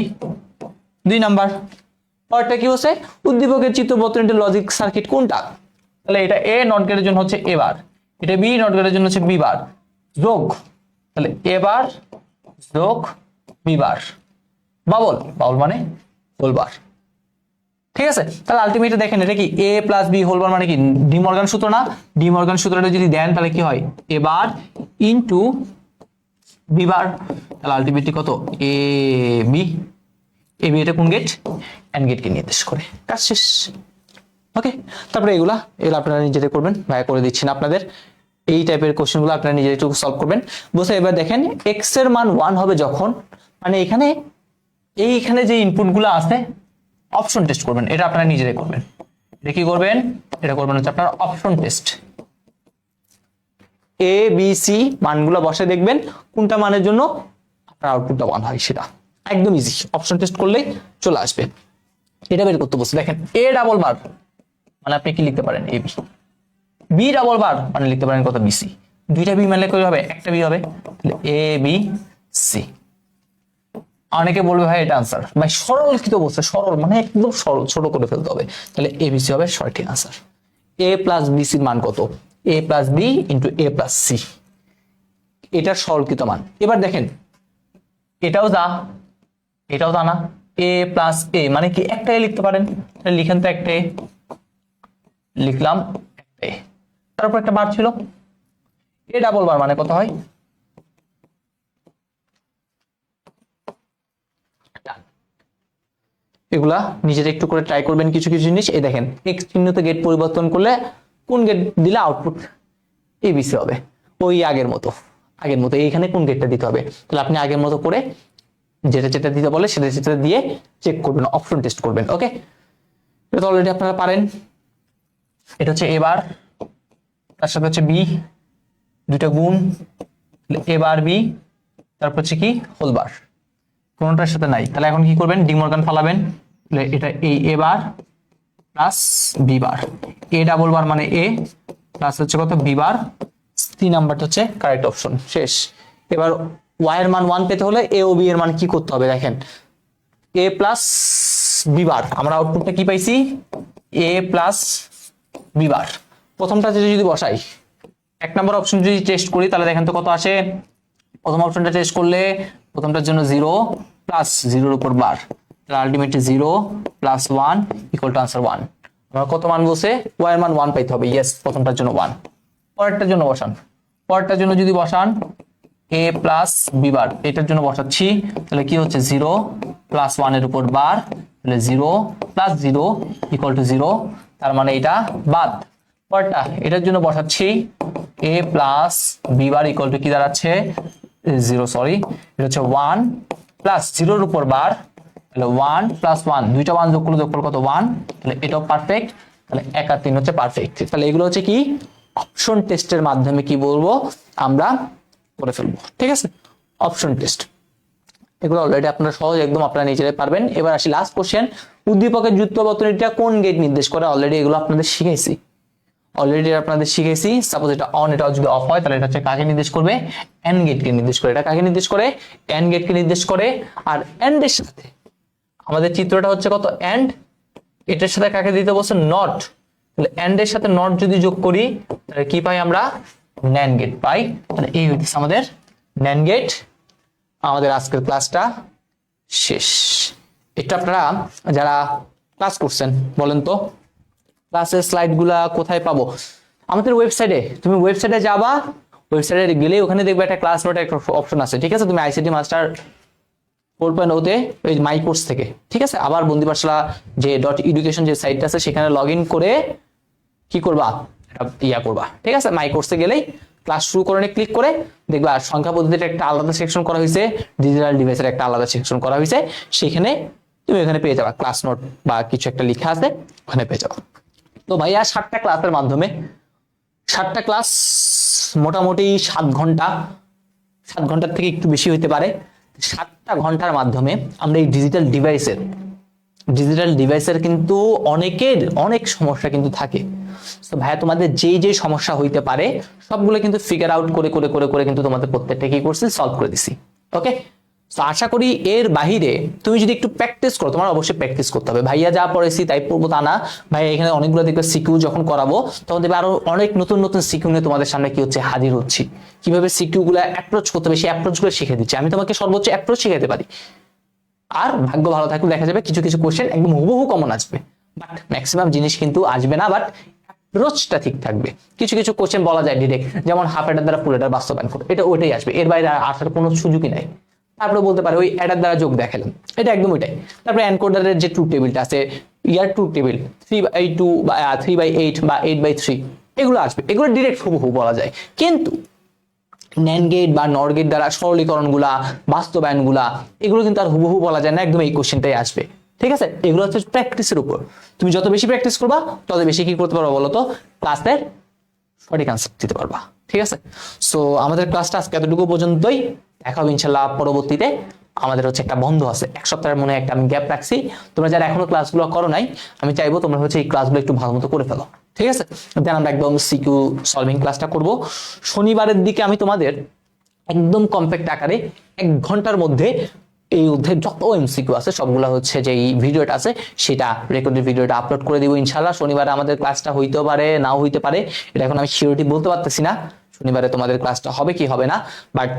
2 নাম্বার। পরেরটা কি হচ্ছে, উদ্দীপকের চিত্র বর্তনীর লজিক সার্কিট কোনটা, তাহলে এটা এ নট গেটের জন্য হচ্ছে এবার, এটা বি নট গেটের জন্য হচ্ছে বি বার, যোগ, তাহলে এবার যোগ বি বার, বাবল মানে হোলবার। ঠিক আছে, তাহলে আলটিমেটলি দেখেন এটা কি, এ প্লাস বি হোল বার মানে কি, ডি মর্গান সূত্র না, ডি মর্গান সূত্রটা যদি দেন তাহলে কি হয়, এবার ইনটু বি বার। তাহলে আলটিমেটলি কত, এ বি বি এটা কোন গেট, এন্ড গেটকে নির্দেশ করে। কাজ শেষ। ওকে, তারপরে এগুলো আপনারা নিজেরা করবেন, ভাইয়া করে দিচ্ছেন আপনাদের। এই টাইপের কোশ্চেনগুলো আপনারা নিজেরা একটু সলভ করবেন বসে। এবার দেখেন এক্স এর মান 1 হবে যখন, মানে এইখানে যে ইনপুটগুলো আছে অপশন টেস্ট করবেন, এটা আপনারা নিজেরাই করবেন। এটা কি করবেন, এটা করবেন হচ্ছে আপনার option test. A B C মানগুলো বসে দেখবেন কোনটা মানের জন্য আপনার আউটপুটটা 1 হয়, সেটা একদম ইজি, অপশন টেস্ট করলেই চলে আসবে। এটা বের করতে বলছে। দেখেন এ ডাবল বার মানে আপনি কি লিখতে পারেন, A B, B double bar মানে লিখতে পারেন কত, বিসি। দুইটা বি মানে কি হবে, একটা বি হবে, তাহলে এ বি সি। অনেকে বলবে ভাই এটা আনসার, ভাই সরল কি তো বলছে, সরল মানে একদম সরল, ছোট করে ফেলতে হবে। তাহলে এবিসি হবে সঠিক আনসার। এ প্লাস বিসির মান কত, এ প্লাস বি ইন্টু এ প্লাস সি, এটার সরলকৃত মান। এবার দেখেন এটাও তা না, এ প্লাস এ মানে কি একটা এ লিখতে পারেন, লিখেন তো একটা লিখলাম এ, তারপর একটা বার ছিল, এ ডাবল বার মানে কত হয়, এগুলা নিজেরা একটু করে ট্রাই করবেন কিছু কিছু জিনিস। এই দেখেন এক্স চিহ্নতে গেট পরিবর্তন করলে কোন গেট দিলে আউটপুট এবিসি হবে, ওই আগের মতো এইখানে কোন গেটটা দিতে হবে, তাহলে আপনি আগের মতো করে যেটা যেটা দিতে বলে সেটা সেটা দিয়ে চেক করবেন, অপশন টেস্ট করবেন। ওকে, এটা অলরেডি আপনারা পারেন। এটা হচ্ছে এবার, তার সাথে হচ্ছে বি, দুইটা গুণ, এ বার বি, তারপর হচ্ছে কি হোল বার, কোনটার সাথে নাই, তাহলে এখন কি করবেন, ডিমর্গান ফালাবেন, এটা এই A bar plus B bar, A double bar মানে এ প্লাস হচ্ছে কত বি বার, 3 নাম্বারটা হচ্ছে কারেক্ট অপশন, শেষ। এবার ওয়াই এর মান 1 পেতে হলে এ ও বি এর মান কি করতে হবে, দেখেন এ প্লাস বি বার, আমরা আউটপুটটা কি পাইছি, এ প্লাস বি বার। প্রথমটা যদি বসাই, 1 নম্বর অপশন যদি টেস্ট করি তাহলে দেখেন তো কত আসে, প্রথম অপশনটা টেস্ট করলে প্রথমটার জন্য 0 প্লাস 0 এর উপর বার, তাহলে ultimately 0 plus 1 equal to answer 1। আমরা কত মান বসে y এর মান 1 পাইতে হবে, ইয়েস প্রথমটার জন্য 1। পরেরটার জন্য বসান, পরেরটার জন্য যদি বসান a প্লাস b বার, এটার জন্য বসাচ্ছি, তাহলে কি হচ্ছে 0 প্লাস 1 এর উপর বার, তাহলে 0 প্লাস 0 ইকুয়াল টু 0, তার মানে এটা বাদ। পরেরটা এটার জন্য বসাচ্ছি a plus b bar equal to কি দাঁড়াচ্ছে 0, সরি এটা হচ্ছে 1 প্লাস 0 এর উপর বার, তাহলে 1 প্লাস 1, দুইটা 1 যোগ করলে কত 1, তাহলে এটাও পারফেক্ট, তাহলে 1 আর 3 হচ্ছে পারফেক্ট। তাহলে এগুলো হচ্ছে কি অপশন টেস্টের মাধ্যমে কি বলবো আমরা করে ফেলবো, ঠিক আছে, অপশন টেস্ট। এগুলো অলরেডি আপনারা সহজ একদম আপনারা নিজেরাই পারবেন। এবার আসি লাস্ট কোশ্চেন, উদ্দীপকের যুক্ত বর্তনীটা কোন গেট নির্দেশ করে, অলরেডি এগুলো আপনাদের শিখেছি। সাপোজ এটা অন, এটা যদি অফ হয় তাহলে এটা হচ্ছে কাকে নির্দেশ করবে, এন্ড গেটকে নির্দেশ করে। এটা কাকে নির্দেশ করে, এন্ড গেটকে নির্দেশ করে। আর এন্ড এর সাথে আমাদের চিত্রটা হচ্ছে কত, এন্ড, এটার সাথে কাকে দিতে বলছে, নট, তাহলে এন্ড এর সাথে নট যদি যোগ করি তাহলে কি পাই আমরা, ন্যান্ড গেট পাই। তাহলে এই হচ্ছে আমাদের ন্যান্ড গেট। আমাদের আজকের ক্লাসটা শেষ। এটা আপনারা যারা ক্লাস করছেন বলেন তো ক্লাসের স্লাইডগুলা কোথায় পাবো, আমাদের ওয়েবসাইটে, তুমি ওয়েবসাইটে যাবা, ওয়েবসাইটে গেলে ওখানে দেখবে একটা ক্লাস নোট একটা অপশন আছে, ঠিক আছে, তুমি আইসিটি মাস্টার 4.0 তে ওই মাই কোর্স থেকে, ঠিক আছে, আবার বন্দি পাঠশালা যে .education যে সাইটটা আছে সেখানে লগ ইন করে কি করবা, ইয়া করবা, ঠিক আছে, মাই কোর্সে গেলেই ক্লাস শুরু করে ক্লিক করে দেখবা সংখ্যা পদ্ধতিতে একটা আলাদা সেকশন করা হয়েছে, ডিজিটাল ডিভাইসের একটা আলাদা সেকশন করা হয়েছে, সেখানে তুমি এখানে পেয়ে যাবা ক্লাস নোট বা কিছু একটা লেখা আছে ওখানে পেয়ে যাবা। তো ভাইয়া 7টা ক্লাসের মাধ্যমে 7টা ক্লাস মোটামুটি 7 ঘন্টা, 7 ঘন্টার থেকে একটু বেশি হইতে পারে, 7টা ঘন্টার মাধ্যমে আমরা এই ডিজিটাল ডিভাইসের কিন্তু অনেক সমস্যা কিন্তু থাকে। তো ভাইয়া তোমাদের যে সমস্যা হইতে পারে সবগুলো কিন্তু ফিগার আউট করে করে করে করে কিন্তু তোমাদের প্রত্যেকটা কি করছি, সলভ করে দিছি। ওকে, তো আশা করি এর বাহিরে তুমি যদি একটু প্র্যাকটিস করো, তোমার অবশ্যই প্র্যাকটিস করতে হবে। ভাইয়া যা পড়েছি তাই পড়বো তা না, ভাইয়া এখানে অনেকগুলো দেখবে সিকিউ যখন করাবো তখন দেখবে আরো অনেক নতুন নতুন সিকিউ নিয়ে তোমাদের সামনে কি হচ্ছে হাজির হচ্ছি, কিভাবে সিকিউ গুলো অ্যাপ্রোচ করতে হবে সেই অ্যাপ্রোচ গুলো শিখে দিচ্ছি। আমি তোমাকে সর্বোচ্চ অ্যাপ্রোচ শিখাতে পারি, আর ভাগ্য ভালো থাকলে দেখা যাবে কিছু কিছু কোশ্চেন একদম হুবহু কমন আসবে, বাট ম্যাক্সিমাম জিনিস কিন্তু আসবে না, বাট অ্যাপ্রোচটা ঠিক থাকবে। কিছু কিছু কোশ্চেন বলা যায় ডিরেক্ট, যেমন হাফ এটার দ্বারা ফুল এটার বাস্তবায়ন করো, এটা ওইটাই আসবে, এর বাইরে আসার কোনো সুযোগই নাই। তারপরে বলতে পারে ওই অ্যাডার দ্বারা যোগ দেখালাম, এটা একদম ওইটাই। তারপরে এনকোডারের যে ট্রুথ টেবিলটা আছে, ইয়ার ট্রুথ টেবিল 3/2 বা 3/8 বা 8/3, এগুলো আসবে, এগুলো ডিরেক্ট হুবহু বলা যায়। কিন্তু ন্যান্ড গেট বা নর গেট দ্বারা সরলীকরণগুলা, বাস্তবায়নগুলা, এগুলো কিন্তু আর হুবহু বলা যায় না, একদম এই কোশ্চেনটাই আসবে, ঠিক আছে। এগুলো হচ্ছে প্র্যাকটিসের উপর, তুমি যত বেশি প্র্যাকটিস করবা তত বেশি কি করতে পারবা বলো তো, ক্লাসের সঠিক আনসার দিতে পারবা, ঠিক আছে। সো আমাদের ক্লাসটা আজকে এতটুকু পর্যন্তই, দেখা হবে ইনশাল্লাহ পরবর্তীতে। আমাদের হচ্ছে একটা বন্ধ আছে, 1 সপ্তাহের মনে একটা আমি গ্যাপ রাখছি, তোমরা যারা এখনো ক্লাসগুলো করো নাই আমি চাইবো তোমরা হচ্ছে এই ক্লাসগুলো একটু ভালো মতো করে ফেলো, ঠিক আছে। দেন আমরা একদম সিকিউ সলভিং ক্লাসটা করব শনিবারের দিকে। আমি তোমাদের একদম কম্প্যাক্ট আকারে 1 ঘন্টার মধ্যে এই অধ্যায়ের যত এমসিকিউ আছে সবগুলো হচ্ছে যে এই ভিডিওটা আছে সেটা রেকর্ডেড ভিডিওটা আপলোড করে দিব ইনশাআল্লাহ। শনিবারে আমাদের ক্লাসটা হইতেও পারে নাও হইতে পারে, এটা এখন আমি সিওরিটি বলতে পারতেছি না শনিবারে তোমাদের ক্লাসটা হবে কি হবে না, বাট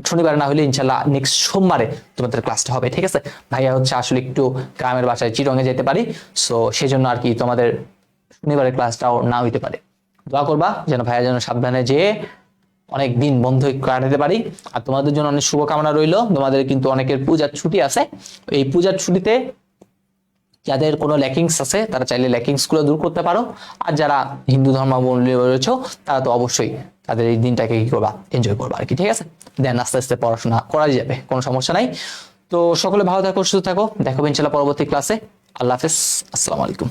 শনিবারে না হলে ইনশাআল্লাহ নেক্সট সোমবারে তোমাদের ক্লাসটা হবে, ঠিক আছে। ভাইয়া হচ্ছে আসলে একটু গ্রামের বাসায় চিরঙে যেতে পারি, সো সেজন্য আর কি তোমাদের শনিবারের ক্লাসটাও না হইতে পারে। দোয়া করবা যেন ভাইয়া যেন সাবধানে যেয়ে অনেক দিন বন্ধ কাটাতে পারি। আর তোমাদের জন্য অনেক শুভকামনা রইল। তোমাদের কিন্তু অনেকের পূজার ছুটি আছে, এই পূজার ছুটিতে যাদের কোনো ল্যাকিংস আছে তারা চাইলে ল্যাকিংস গুলো দূর করতে পারো। আর যারা হিন্দু ধর্মাবলম্বী রয়েছে তারা তো অবশ্যই তাদের এই দিনটাকে কি করবা, এনজয় করবা আর কি, ঠিক আছে। দেন আস্তে আস্তে পড়াশোনা করা যাবে, কোনো সমস্যা নাই। তো সকলে ভালো থাকো, সুস্থ থাকো, দেখাবো ইনশাল্লাহ পরবর্তী ক্লাসে। আল্লাহ হাফেজ, আসসালামু আলাইকুম।